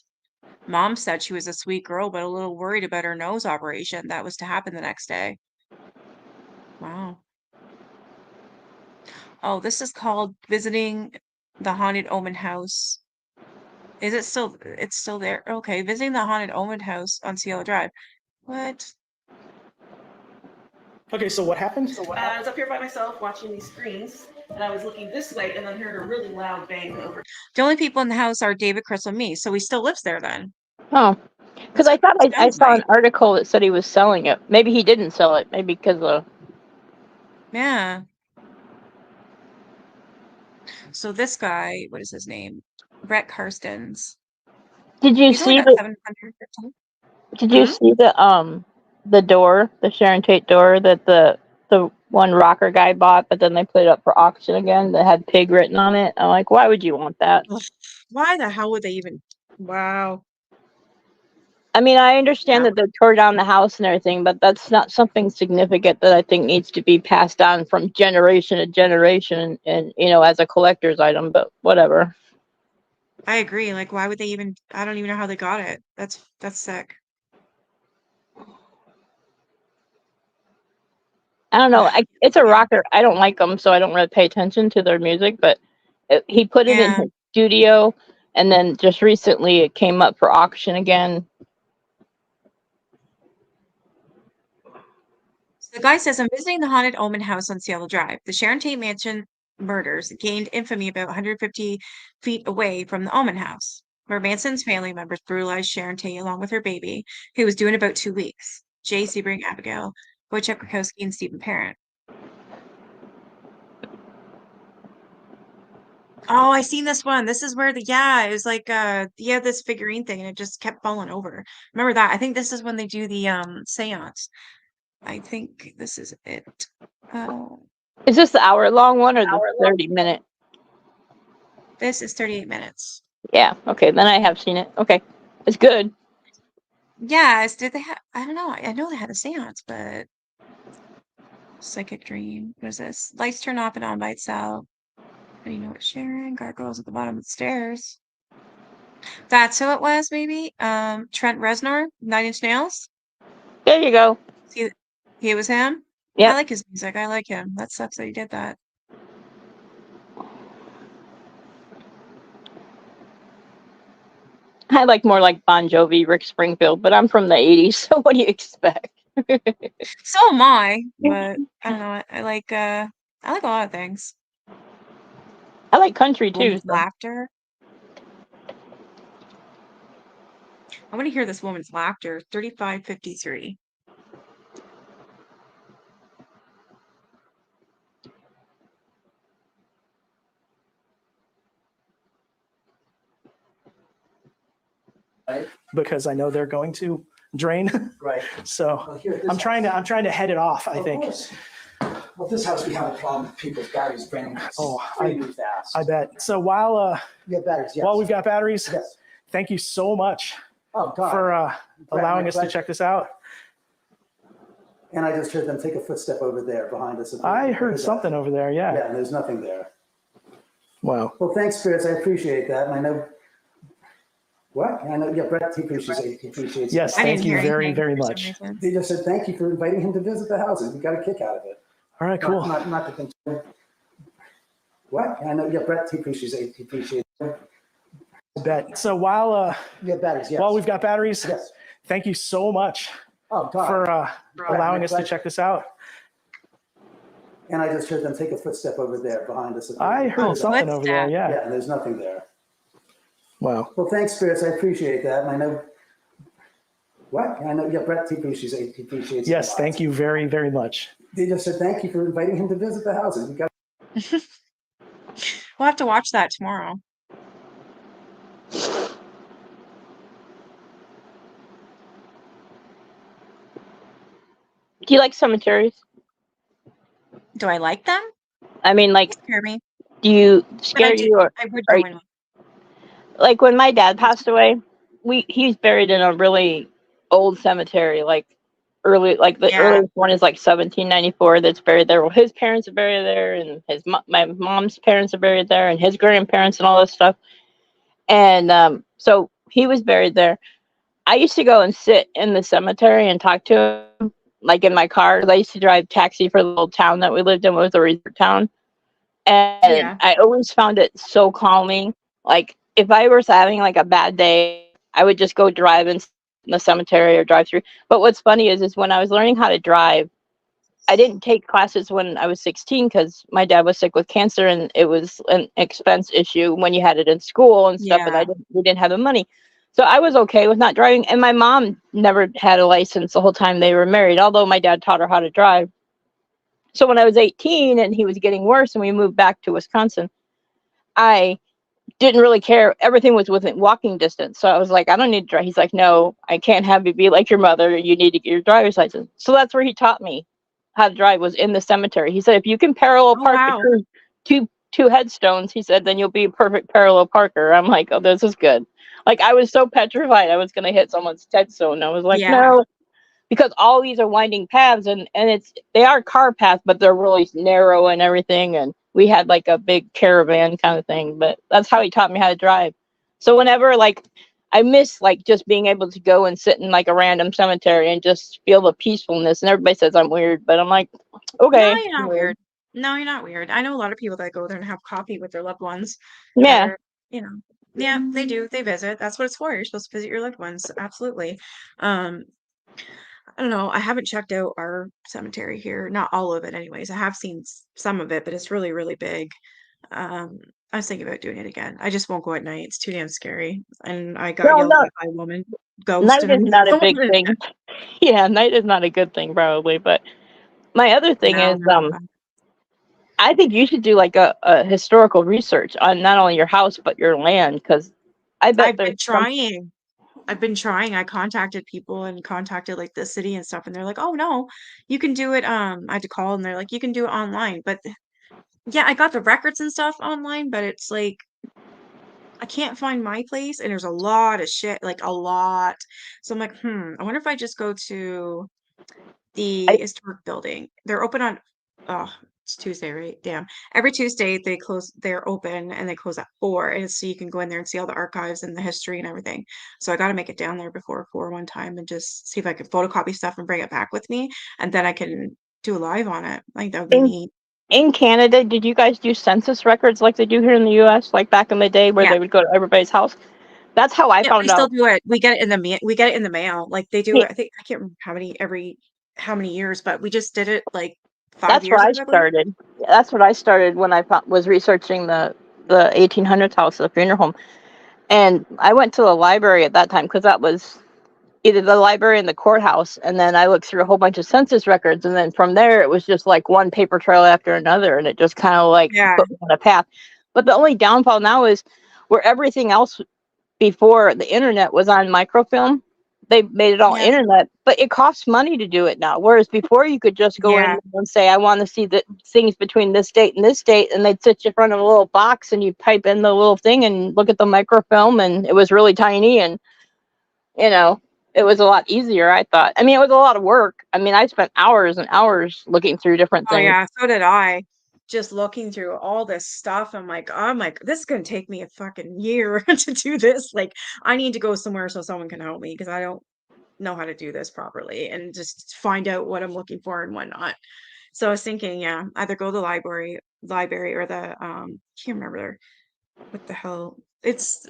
Mom said she was a sweet girl, but a little worried about her nose operation that was to happen the next day. Wow. Oh, this is called Visiting the Haunted Omen House. Is it still, it's still there? Okay, Visiting the Haunted Omen House on Cielo Drive. What? Okay, so what happened? I was up here by myself watching these screens, and I was looking this way, and then heard a really loud bang over. The only people in the house are David, Chris, and me, so he still lives there then. Oh, because I thought I Sounds saw an right. article that said he was selling it. Maybe he didn't sell it. Maybe because of Yeah. So this guy, what is his name? Brett Karstens. Did you He's only see got the 715. Did you see the door, the Sharon Tate door that the one rocker guy bought, but then they put it up for auction again that had pig written on it? I'm like, why would you want that? Why the hell would they even? Wow. I mean, I understand that they tore down the house and everything, but that's not something significant that I think needs to be passed on from generation to generation and as a collector's item, but whatever. I agree. Like, why would they even? I don't even know how they got it. That's sick. I don't know. It's a rocker. I don't like them, so I don't really pay attention to their music, but he put it in Yeah. his studio, and then just recently it came up for auction again. The guy says, I'm visiting the haunted Omen house on Cielo Drive. The Sharon Tate Mansion murders gained infamy about 150 feet away from the Omen house, where Manson's family members brutalized Sharon Tate along with her baby, who was due in about 2 weeks. Jay Sebring, Abigail, Wojciech Krakowski, and Stephen Parent. Oh, I seen this one. This is where it was like this figurine thing and it just kept falling over. Remember that? I think this is when they do the seance. I think this is it. Is this the hour-long one or the 30-minute? This is 38 minutes. Yeah, okay, then I have seen it. Okay, it's good. Yes, did they have? I don't know. I know they had a seance, but psychic dream. What is this? Lights turn off and on by itself. How do you know it's Sharon? Gargoyles at the bottom of the stairs. That's who it was, maybe. Trent Reznor, 9 Inch Nails. There you go. See, he was him. Yeah. I like his music. I like him. That sucks that he did that. I like more like Bon Jovi, Rick Springfield, but I'm from the 80s, so what do you expect? So am I, but I don't know. I like a lot of things. I like country too. Woman's So. laughter. I want to hear this woman's laughter. 3553. Because I know they're going to drain. Right. So Well, here at this I'm trying to head it off, I Of think. course. Well, this house, we have a problem with people's batteries draining. Oh, pretty fast. I bet. So while We have batteries, yes. while we've got batteries, Yes. thank you so much Oh, God. for allowing my us to pleasure. check this out. And I just heard them take a footstep over there behind us. I heard something over there. Yeah, Yeah. and there's nothing there. Wow. Well, thanks, Spirits. I appreciate that. And I know, what? I know, yeah, Brett, he appreciates it. Yes. I Thank didn't you hear very, anything very for some much. reason. He just said, thank you for inviting him to visit the houses. We got a kick out of it. All right. Cool. Not to continue. What? I know, yeah, Brett, he appreciates it. I bet. So while We have batteries, yes. while we've got batteries, Yes. thank you so much Oh, God. for allowing my us to pleasure. check this out. And I just heard them take a footstep over there behind us. I heard something over there. footstep. Yeah. Yeah, and there's nothing there. Wow. Well, thanks, Spirits. I appreciate that. And I know, What? I know, yeah, Brett appreciates. Yes, thank you very, very much. They just said thank you for inviting him to visit the houses. We got We'll have to watch that tomorrow. Do you like cemeteries? Do I like them? I mean, like, Scare me. do you But scare you, or I would are go you- in. like when my dad passed away? He's buried in a really old cemetery, like early, like the Yeah. earliest one is like 1794. That's buried there. Well, his parents are buried there, and my mom's parents are buried there, and his grandparents and all this stuff. And so he was buried there. I used to go and sit in the cemetery and talk to him, like in my car. 'Cause I used to drive taxi for the little town that we lived in. It was a resort town, and Yeah. I always found it so calming. Like if I was having like a bad day, I would just go drive in the cemetery or drive through. But what's funny is when I was learning how to drive, I didn't take classes when I was 16 because my dad was sick with cancer, and it was an expense issue when you had it in school and stuff. And Yeah. we didn't have the money, so I was okay with not driving. And my mom never had a license the whole time they were married, although my dad taught her how to drive. So when I was 18 and he was getting worse and we moved back to Wisconsin, I didn't really care. Everything was within walking distance. So I was like, I don't need to drive. He's like, no, I can't have you be like your mother. You need to get your driver's license. So that's where he taught me how to drive, was in the cemetery. He said, if you can parallel Oh, park wow. two headstones, he said, then you'll be a perfect parallel parker. I'm like, oh, this is good. Like I was so petrified I was going to hit someone's headstone. I was like, Yeah. no, because all these are winding paths, and they are car paths, but they're really narrow and everything. And we had like a big caravan kind of thing, but that's how he taught me how to drive. So whenever like I miss like just being able to go and sit in like a random cemetery and just feel the peacefulness. And everybody says I'm weird, but I'm like, okay. No, you're not weird. No, you're not weird. I know a lot of people that go there and have coffee with their loved ones. Yeah. Or, yeah, they do. They visit. That's what it's for. You're supposed to visit your loved ones. Absolutely. Um, I don't know. I haven't checked out our cemetery here. Not all of it, anyways. I have seen some of it, but it's really, really big. I was thinking about doing it again. I just won't go at night. It's too damn scary. And I got No, yelled no. at by a woman ghost. Night And is I'm not a like, big thing. Yeah, night is not a good thing probably. But my other thing No, is, no. I think you should do like a historical research on not only your house but your land, because I bet I've there's been trying. I've been trying. I contacted people and contacted like the city and stuff, and they're like, "Oh no, you can do it." I had to call, and they're like, "You can do it online." But yeah, I got the records and stuff online, but it's like I can't find my place, and there's a lot of shit, like a lot. So I'm like, I wonder if I just go to the historic building. They're open on, oh, it's Tuesday, right? Damn. Every Tuesday they're open and they close at 4. And so you can go in there and see all the archives and the history and everything. So I got to make it down there before 4 one time and just see if I could photocopy stuff and bring it back with me. And then I can do a live on it. I think that would be neat. in Canada, did you guys do census records like they do here in the US, like back in the day where Yeah. they would go to everybody's house? That's how I Yeah, found we still out. do it. We get it in the mail. Like they do Yeah. it. I think I can't remember how many years, but we just did it like 5 That's years where I ago, I believe. started. That's what I started when I was researching the 1800s house, the funeral home. And I went to the library at that time because that was either the library and the courthouse. And then I looked through a whole bunch of census records. And then from there, it was just like one paper trail after another. And it just kind of like Yeah. put me on a path. But the only downfall now is where everything else before the internet was on microfilm. They made it all Yeah. internet, but it costs money to do it now. Whereas before, you could just go Yeah. in and say, I want to see the things between this date and this date. And they'd sit you in front of a little box and you type in the little thing and look at the microfilm. And it was really tiny. And, it was a lot easier, I thought. I mean, it was a lot of work. I mean, I spent hours and hours looking through different Oh things. yeah, so did I. Just looking through all this stuff, I'm like, this is gonna take me a fucking year to do this. Like, I need to go somewhere so someone can help me because I don't know how to do this properly and just find out what I'm looking for and whatnot. So I was thinking, yeah, either go to the library or the can't remember what the hell it's.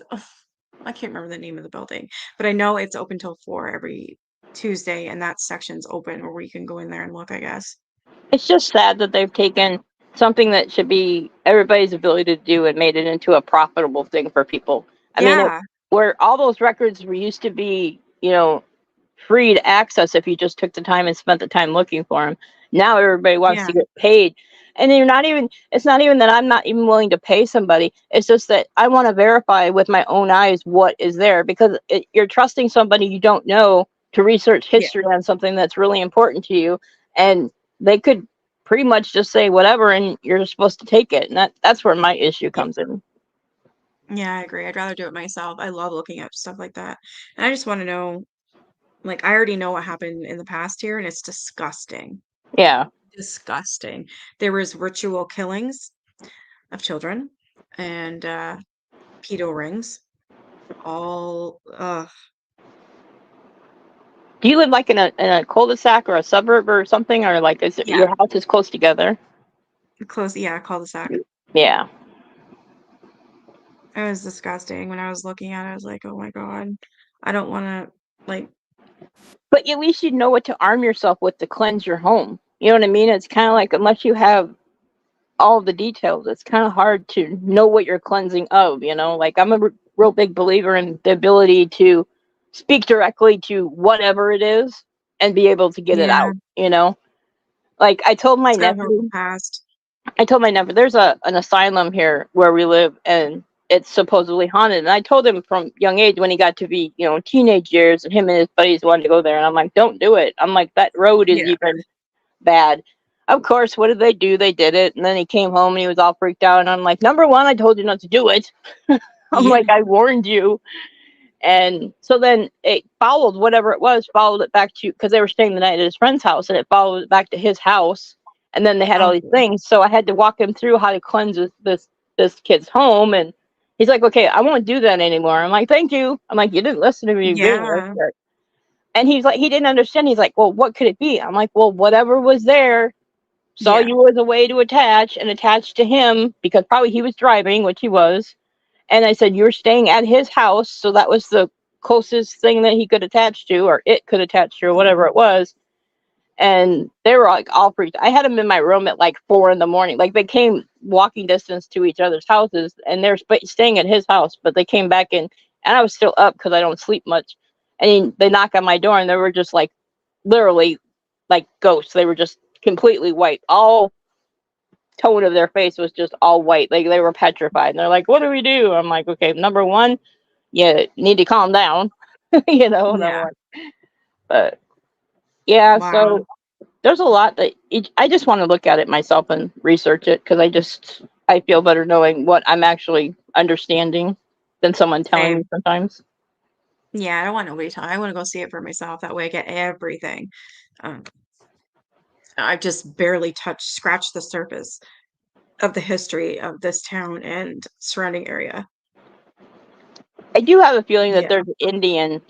I can't remember the name of the building, but I know it's open till 4 every Tuesday, and that section's open where you can go in there and look, I guess. It's just sad that they've taken something that should be everybody's ability to do and made it into a profitable thing for people. I mean, Yeah. where all those records were used to be, free to access if you just took the time and spent the time looking for them. Now everybody wants Yeah. to get paid. And it's not even that I'm not even willing to pay somebody. It's just that I want to verify with my own eyes what is there, because you're trusting somebody you don't know to research Yeah. history on something that's really important to you. And they could pretty much just say whatever and you're supposed to take it. And that's where my issue comes in. Yeah, I agree. I'd rather do it myself. I love looking at stuff like that. And I just want to know, like, I already know what happened in the past here, and it's disgusting. Yeah. Disgusting. There was ritual killings of children and pedo rings. All Do you live like in a cul-de-sac or a suburb or something, or like is it, yeah, your house is close together? close, yeah, cul-de-sac. Yeah. It was disgusting. When I was looking at it, I was like, oh my God, I don't want to, like, But at least you know what to arm yourself with to cleanse your home. You know what I mean? It's kind of like, unless you have all the details, it's kind of hard to know what you're cleansing of, you know? Like, I'm a real big believer in the ability to speak directly to whatever it is and be able to get it yeah, out, you know? Like, it's got a horrible past. I told my nephew there's an asylum here where we live, and it's supposedly haunted. And I told him from young age, when he got to be, you know, teenage years, and him and his buddies wanted to go there, and I'm like, don't do it. I'm like, that road is Yeah, even bad. Of course, what did they do? They did it, and then he came home and he was all freaked out. And I'm like, number one, I told you not to do it. I'm yeah, like, I warned you. And so then it followed whatever it was, followed it back to, because they were staying the night at his friend's house, and it followed it back to his house. And then they had all these okay. things. So I had to walk him through how to cleanse this kid's home. And he's like, okay, I won't do that anymore. I'm like, thank you. I'm like, you didn't listen to me to begin with. Yeah, And he's like, he didn't understand. He's like, well, what could it be? I'm like, well, whatever was there saw yeah, you as a way to attach to him, because probably he was driving, which he was. And I said, you're staying at his house. So that was the closest thing that he could attach to, or it could attach to, or whatever it was. And they were like all freaked. I had them in my room at like 4 a.m. Like, they came walking distance to each other's houses, and they're staying at his house, but they came back in, and I was still up because I don't sleep much. And they knock on my door, and they were just like, literally like ghosts. They were just completely white. All tone of their face was just all white. Like, they were petrified. And they're like, what do we do? I'm like, okay, number one, you need to calm down. you know, and I'm yeah. like, but yeah, Wow. so there's a lot that I just want to look at it myself and research it, because I feel better knowing what I'm actually understanding than someone telling Same. me sometimes. Yeah, I don't want nobody to tell. I want to go see it for myself. That way I get everything. Um, I've just barely scratched the surface of the history of this town and surrounding area. I do have a feeling that Yeah. there's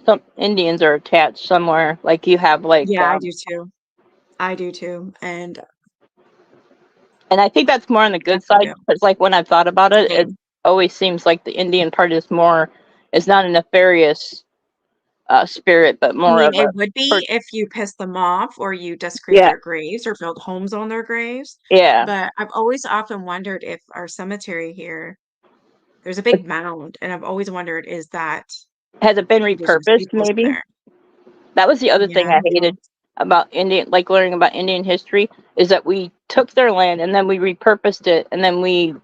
some Indians are attached somewhere. Like, you have like, Yeah, I do too. I do too. And and I think that's more on the good definitely side. It's like, when I've thought about it, it same. always seems like the Indian part is not a nefarious spirit, but I more mean, of a it would be if you piss them off or you desecrate yeah, their graves or build homes on their graves. yeah. But I've always often wondered if our cemetery here, there's a big mound, and I've always wondered, is that Has it been indigenous repurposed? peoples Maybe there? that was the other Yeah, thing I I don't know. hated about Indian, like learning about Indian history, is that we took their land and then we repurposed it, and then we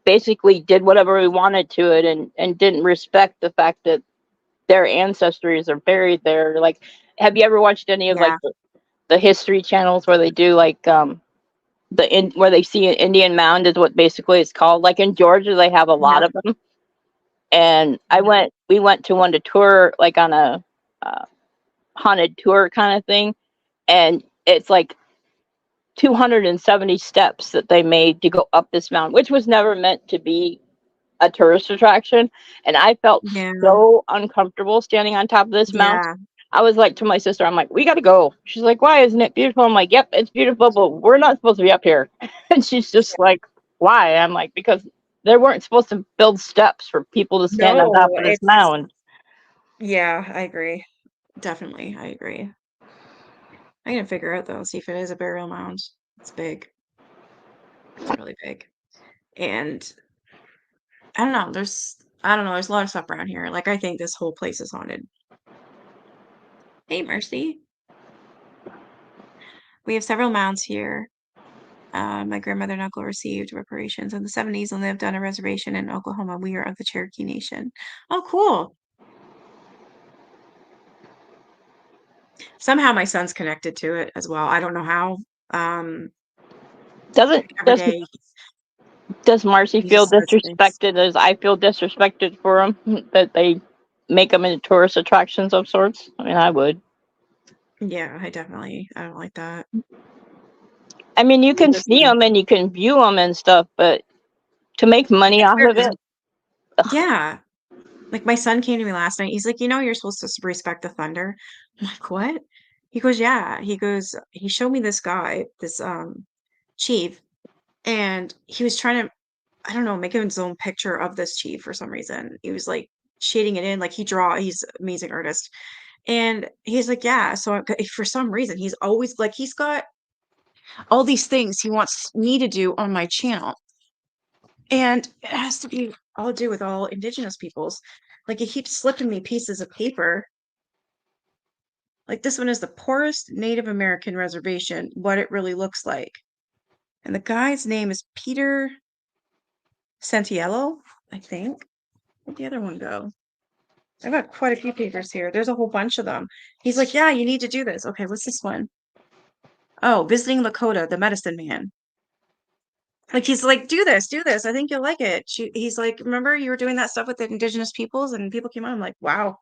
basically did whatever we wanted to it, and didn't respect the fact that their ancestors are buried there. Like, have you ever watched any of like Yeah, the history channels where they do like where they see an Indian mound is what basically it's called. Like, in Georgia, they have a lot yeah, of them. And yeah, we went to one to tour, like on a uh, haunted tour kind of thing, and it's like 270 steps that they made to go up this mountain, which was never meant to be a tourist attraction. And I felt yeah, so uncomfortable standing on top of this mountain. yeah. I was like to my sister, I'm like, we got to go. She's like, why? Isn't it beautiful? I'm like, yep, it's beautiful, but we're not supposed to be up here. And she's just like, why? I'm like, because they weren't supposed to build steps for people to stand on top No, of this it's mound. yeah, I agree. Definitely, I agree. I gotta figure out though, see if it is a burial mound. It's big. It's really big. And I don't know, there's a lot of stuff around here. Like, I think this whole place is haunted. Hey, Mercy. We have several mounds here. My grandmother and uncle received reparations in the 70s and lived on a reservation in Oklahoma. We are of the Cherokee Nation. Oh, cool. Somehow my son's connected to it as well. I don't know how. Doesn't Every day does Marcy he feel just says things. disrespected as I feel disrespected for them that they make them into tourist attractions of sorts? I mean, I would. Yeah, I don't like that. I mean, you can This see one. them and you can view them and stuff, but to make money It's off weird of 'cause- it, yeah. Like my son came to me last night. He's like, you're supposed to respect the thunder. I'm like, what? He goes, yeah. He goes, he showed me this guy, this chief, and he was trying to, I don't know, make his own picture of this chief for some reason. He was like shading it in, like he's an amazing artist. And he's like, yeah. So for some reason, he's always like, he's got all these things he wants me to do on my channel. And it has to be all do with all indigenous peoples. Like he keeps slipping me pieces of paper. Like this one is the poorest Native American reservation, what it really looks like. And the guy's name is Peter Santiello, I think. Where'd the other one go? I've got quite a few papers here. There's a whole bunch of them. He's like, yeah, you need to do this. Okay, what's this one? Oh, visiting Lakota, the medicine man. Like he's like, do this, do this. I think you'll like it. He's like, remember you were doing that stuff with the indigenous peoples and people came on. I'm like, wow.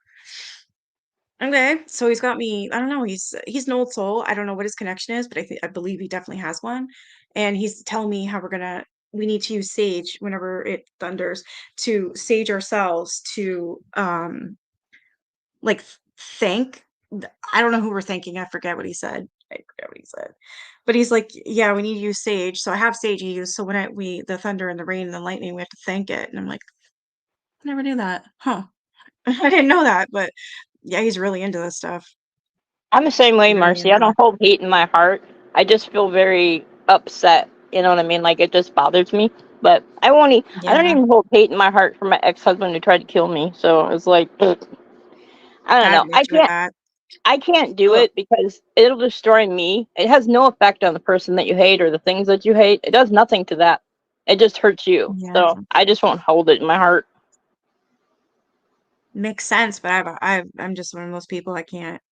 Okay, so he's got me. I don't know. He's an old soul. I don't know what his connection is, but I believe he definitely has one. And he's telling me how we need to use sage whenever it thunders to sage ourselves to like thank. I don't know who we're thanking. I forget what he said. I forget what he said. But he's like, yeah, we need to use sage. So I have sage he used. So when the thunder and the rain and the lightning, we have to thank it. And I'm like, I never knew that. Huh. I didn't know that, but yeah, he's really into this stuff. I'm the same way, Really Marcy. I into it. don't hold hate in my heart. I just feel very upset. You know what I mean? Like it just bothers me. But I don't Yeah, even hold hate in my heart for my ex-husband who tried to kill me. So it's like, I don't I've know. met you with that. I can't do Ugh. it because it'll destroy me. It has no effect on the person that you hate or the things that you hate. It does nothing to that. It just hurts you. Yeah, So I just won't hold it in my heart. makes sense. But I'm just one of those people I can't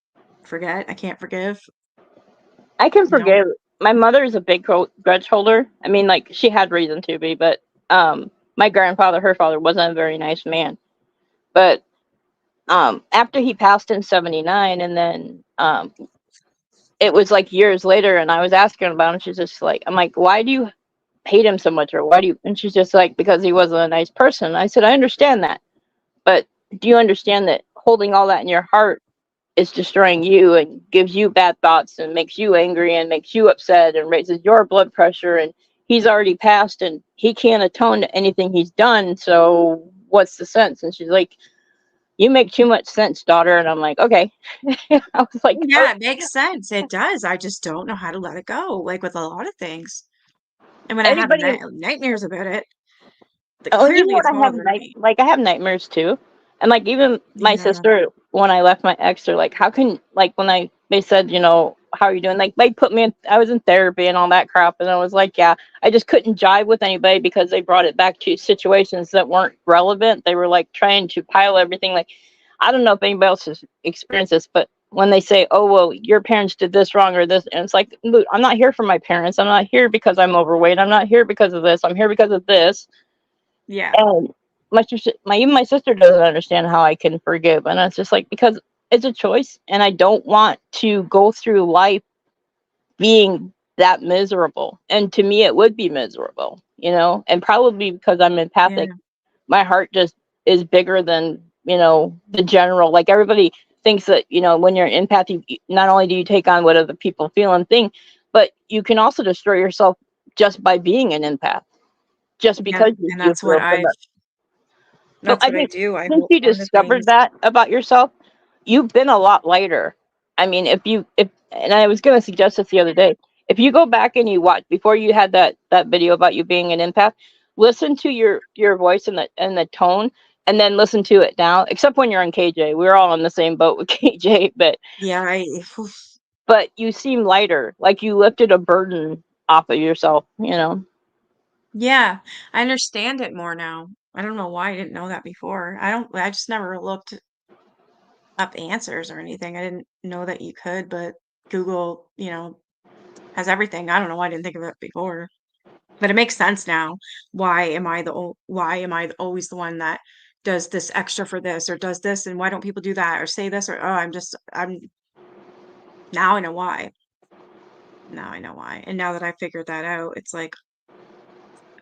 forget. I can't forgive. I can You know. forgive. My mother is a big grudge holder. I mean, like she had reason to be, but my grandfather, her father, wasn't a very nice man. But after he passed in '79, and then it was like years later, and I was asking about him. She's just like, I'm like, why do you hate him so much, or why do you? And she's just like, because he wasn't a nice person. I said, I understand that, but do you understand that holding all that in your heart is destroying you and gives you bad thoughts and makes you angry and makes you upset and raises your blood pressure, and he's already passed and he can't atone to anything he's done, so what's the sense? And she's like, you make too much sense, daughter. And I'm like, okay. I was like, Yeah, it makes sense. It does. I just don't know how to let it go, like with a lot of things. And when I have anybody, nightmares about it, oh, you know clearly what, it's I have bothering me. like I have nightmares too. And like even my Yeah. sister, when I left my ex, they're like, how can, like when they said, you know, how are you doing, like they put me in, I was in therapy and all that crap, and I was like, yeah, I just couldn't jive with anybody because they brought it back to situations that weren't relevant. They were like trying to pile everything, like I don't know if anybody else has experienced this, but when they say, oh well, your parents did this wrong or this, and it's like, look, I'm not here for my parents, I'm not here because I'm overweight, I'm not here because of this, I'm here because of this. Yeah. And even my sister doesn't understand how I can forgive, and it's just like, because it's a choice, and I don't want to go through life being that miserable. And to me, it would be miserable, you know. And probably because I'm empathic, Yeah. my heart just is bigger than, you know, the general. Like everybody thinks that, you know, when you're an empath, not only do you take on what other people feel and think, but you can also destroy yourself just by being an empath, just Yeah. because And you feel so much. So that's I what I think do. I since hold you on to discovered things. that about yourself, you've been a lot lighter. I mean, if and I was going to suggest this the other day, if you go back and you watch before you had that video about you being an empath, listen to your voice and the tone. and then listen to it now, except when you're on KJ. We're all on the same boat with KJ, Yeah, but you seem lighter, like you lifted a burden off of yourself, you know. yeah, I understand it more now. I don't know why I didn't know that before. I just never looked up answers or anything. I didn't know that you could, but Google, has everything. I don't know why I didn't think of it before. But it makes sense now. Why am I always the one that does this extra for this or does this and why don't people do that or say this or I'm now I know why. Now I know why. And now that I figured that out, it's like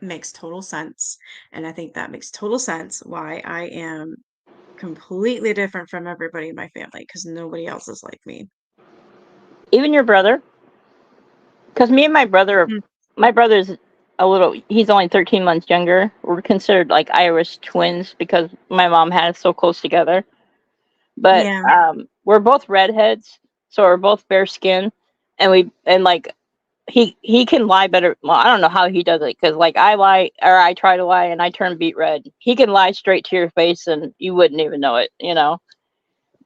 makes total sense. And I think that makes total sense why I am completely different from everybody in my family because nobody else is like me. Even your brother, because me and Mm. my brother's he's only 13 months younger. We're considered like Irish twins because my mom had us so close together. But Yeah. we're both redheads, so we're both fair skin, and like he can lie better. Well, I don't know how he does it because like I lie or I try to lie and I turn beet red. He can lie straight to your face and you wouldn't even know it, you know.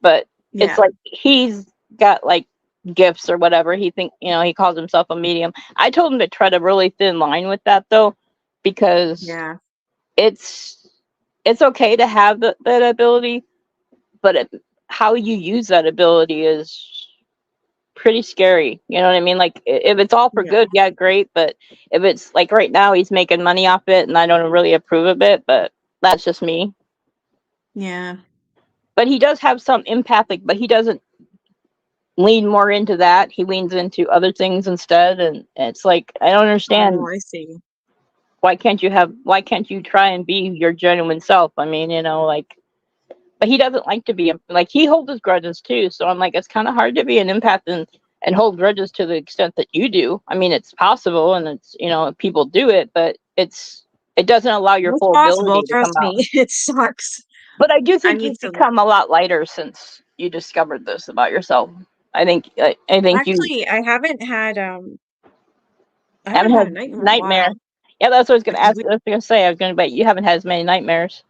But it's Yeah. like he's got like gifts or whatever. He calls himself a medium. I told him to tread a really thin line with that though, because Yeah. it's it's okay to have that ability, but how you use that ability is pretty scary. You know what I mean? Like if it's all for Yeah. good, yeah, great. But if it's like right now he's making money off it, and I don't really approve of it, but that's just me. Yeah. But he does have some empathic, but he doesn't lean more into that. He leans into other things instead, and it's like I don't Oh, understand I see. why can't you try and be your genuine self? I mean, like but he doesn't like to be like he holds his grudges too. So I'm like, it's kind of hard to be an empath and hold grudges to the extent that you do. I mean, it's possible, and it's people do it, but it doesn't allow your It's full possible, ability to come trust out. me. It sucks. But I do I think need you've to become a lot lighter since you discovered this about yourself. I think you actually, I haven't haven't had a had nightmare in a nightmare. while. Yeah, that's what I was gonna Which is ask. weird. I was gonna say I was gonna bet you haven't had as many nightmares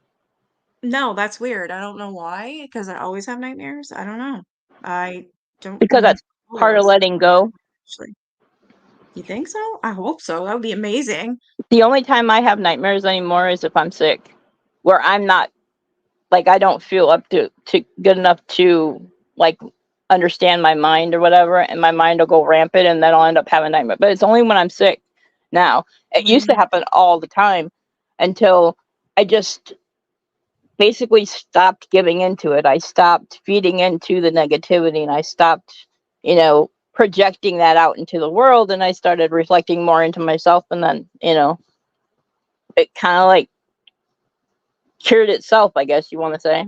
No, that's weird. I don't know why, because I always have nightmares. I don't know. I don't because remember that's all part of those letting when I go. actually. You think so? I hope so. That would be amazing. The only time I have nightmares anymore is if I'm sick, where I'm not like I don't feel up to good enough to like understand my mind or whatever, and my mind will go rampant, and then I'll end up having a nightmare. But it's only when I'm sick. Now it used to Mm, happen all the time until I just basically stopped giving into it. I stopped feeding into the negativity, and I stopped, projecting that out into the world, and I started reflecting more into myself, and then it kind of like cured itself, I guess you want to say.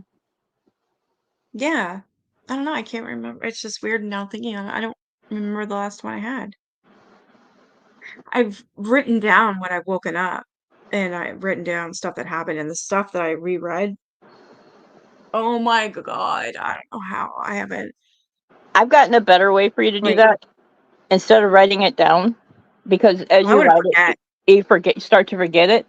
yeah. I don't know. I can't remember. It's just weird now thinking on it. I don't remember the last one I had. I've written down when I've woken up and I've written down stuff that happened and the stuff that I reread. Oh my God. I don't know how I haven't I've gotten a better way for you to do like that instead of writing it down, because as I you would write it, forget. you start to forget it.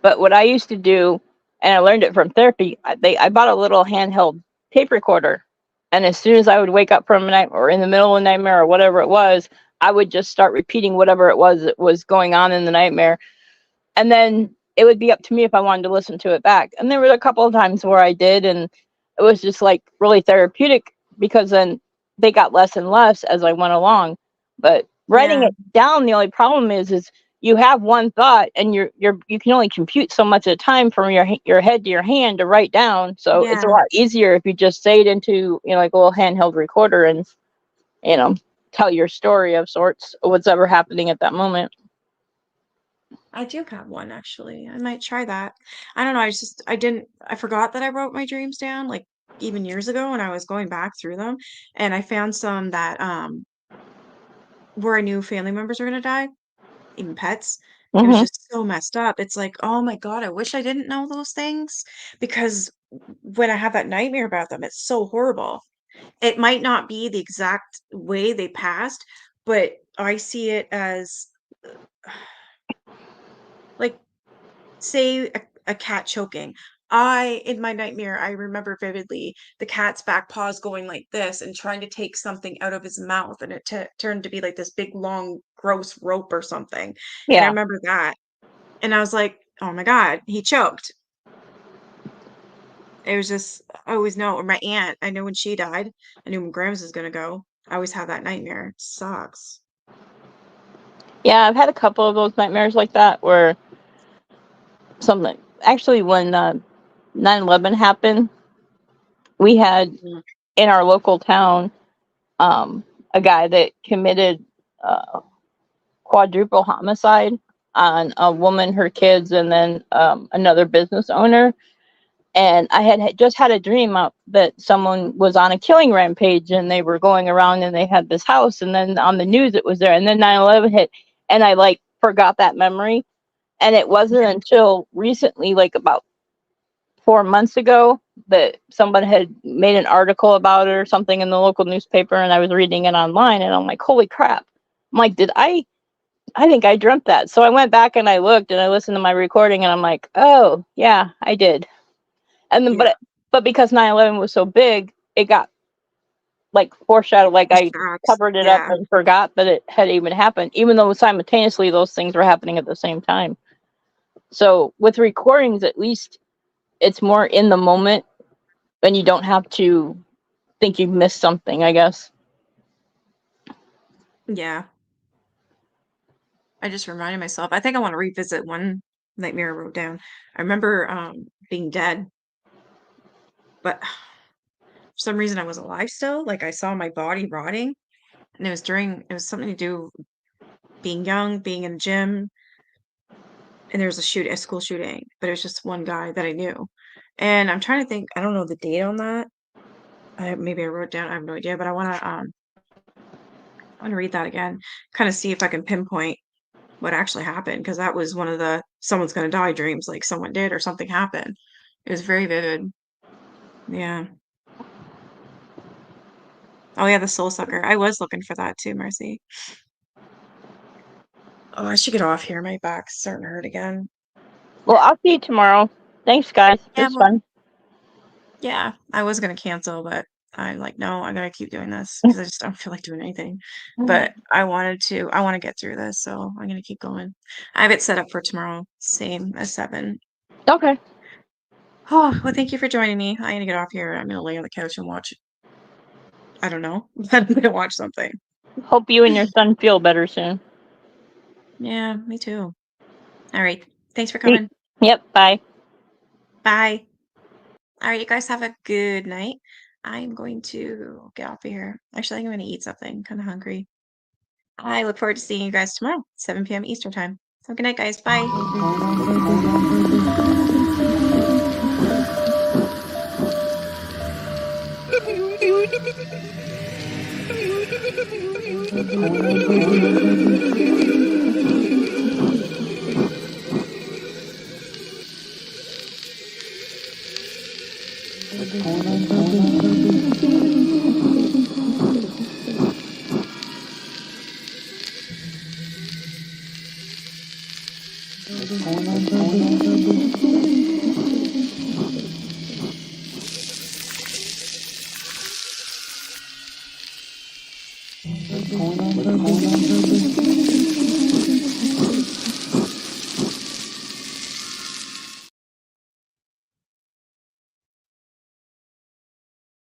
But what I used to do, and I learned it from therapy, I bought a little handheld tape recorder, and as soon as I would wake up from a night or in the middle of a nightmare or whatever it was, I would just start repeating whatever it was that was going on in the nightmare, and then it would be up to me if I wanted to listen to it back. And there were a couple of times where I did, and it was just like really therapeutic because then they got less and less as I went along. But writing Yeah. it down, the only problem is you have one thought and you can only compute so much at a time from your head to your hand to write down. So it's a Yeah. lot easier if you just say it into like a little handheld recorder and you know tell your story of sorts of what's ever happening at that moment. I do have one actually. I might try that. I don't know. I forgot that I wrote my dreams down like even years ago when I was going back through them and I found some that where I knew family members were gonna die, even pets. It was Hmm. just so messed up. It's like, oh my God, I wish I didn't know those things because when I have that nightmare about them, it's so horrible. It might not be the exact way they passed, but I see it as like say a cat choking. in my nightmare, I remember vividly the cat's back paws going like this and trying to take something out of his mouth, and it turned to be like this big, long, gross rope or something. And I Yeah. remember that, and I was like, "Oh my God, he choked." It was just, I always know. Or my aunt, I know when she died, I knew when Grams was gonna go. I always have that nightmare. It sucks. Yeah, I've had a couple of those nightmares like that where something. Actually, when 9/11 happened, we had Mhm. in our local town a guy that committed quadruple homicide on a woman, her kids, and then another business owner. And I had just had a dream that someone was on a killing rampage and they were going around and they had this house, and then on the news it was there, and then 9/11 hit, and I like forgot that memory. And it wasn't until recently, like about 4 months ago, that someone had made an article about it or something in the local newspaper, and I was reading it online, and I'm like, holy crap. I'm like, I think I dreamt that. So I went back and I looked and I listened to my recording, and I'm like, oh yeah, I did. And then, Yeah. but because 9/11 was so big, it got like foreshadowed, like I Distracts. covered it up Yeah. and forgot that it had even happened, even though simultaneously those things were happening at the same time. So with recordings, at least it's more in the moment, and you don't have to think you've missed something, I guess. Yeah. I just reminded myself. I think I want to revisit one nightmare I wrote down. I remember being dead, but for some reason I was alive still. Like I saw my body rotting, and it was something to do with being young, being in the gym, and there was a school shooting, but it was just one guy that I knew. And I'm trying to think, I don't know the date on that. Maybe I wrote it down, I have no idea, but I want to read that again, kind of see if I can pinpoint what actually happened, because that was one of the someone's gonna die dreams, like someone did or something happened. It was very vivid. Yeah. Oh yeah, the soul sucker. I was looking for that too, Marcy. Oh, I should get off here. My back's starting to hurt again. Well, I'll see you tomorrow. Thanks, guys. Yeah, It's fun. Yeah, I was gonna cancel, but I'm like, no, I'm gonna keep doing this because I just don't feel like doing anything. But I want to get through this, so I'm gonna keep going. I have it set up for tomorrow, same as 7. Okay. Oh, well, thank you for joining me. I'm gonna get off here. I'm gonna lay on the couch and watch. I don't know, but I'm gonna watch something. Hope you and your son feel better soon. Yeah, me too. All right. Thanks for coming. Yep. Bye. Bye. All right, you guys have a good night. I'm going to get off of here. Actually, I think I'm going to eat something. I'm kind of hungry. I look forward to seeing you guys tomorrow, 7 p.m. Eastern time. So good night, guys. Bye.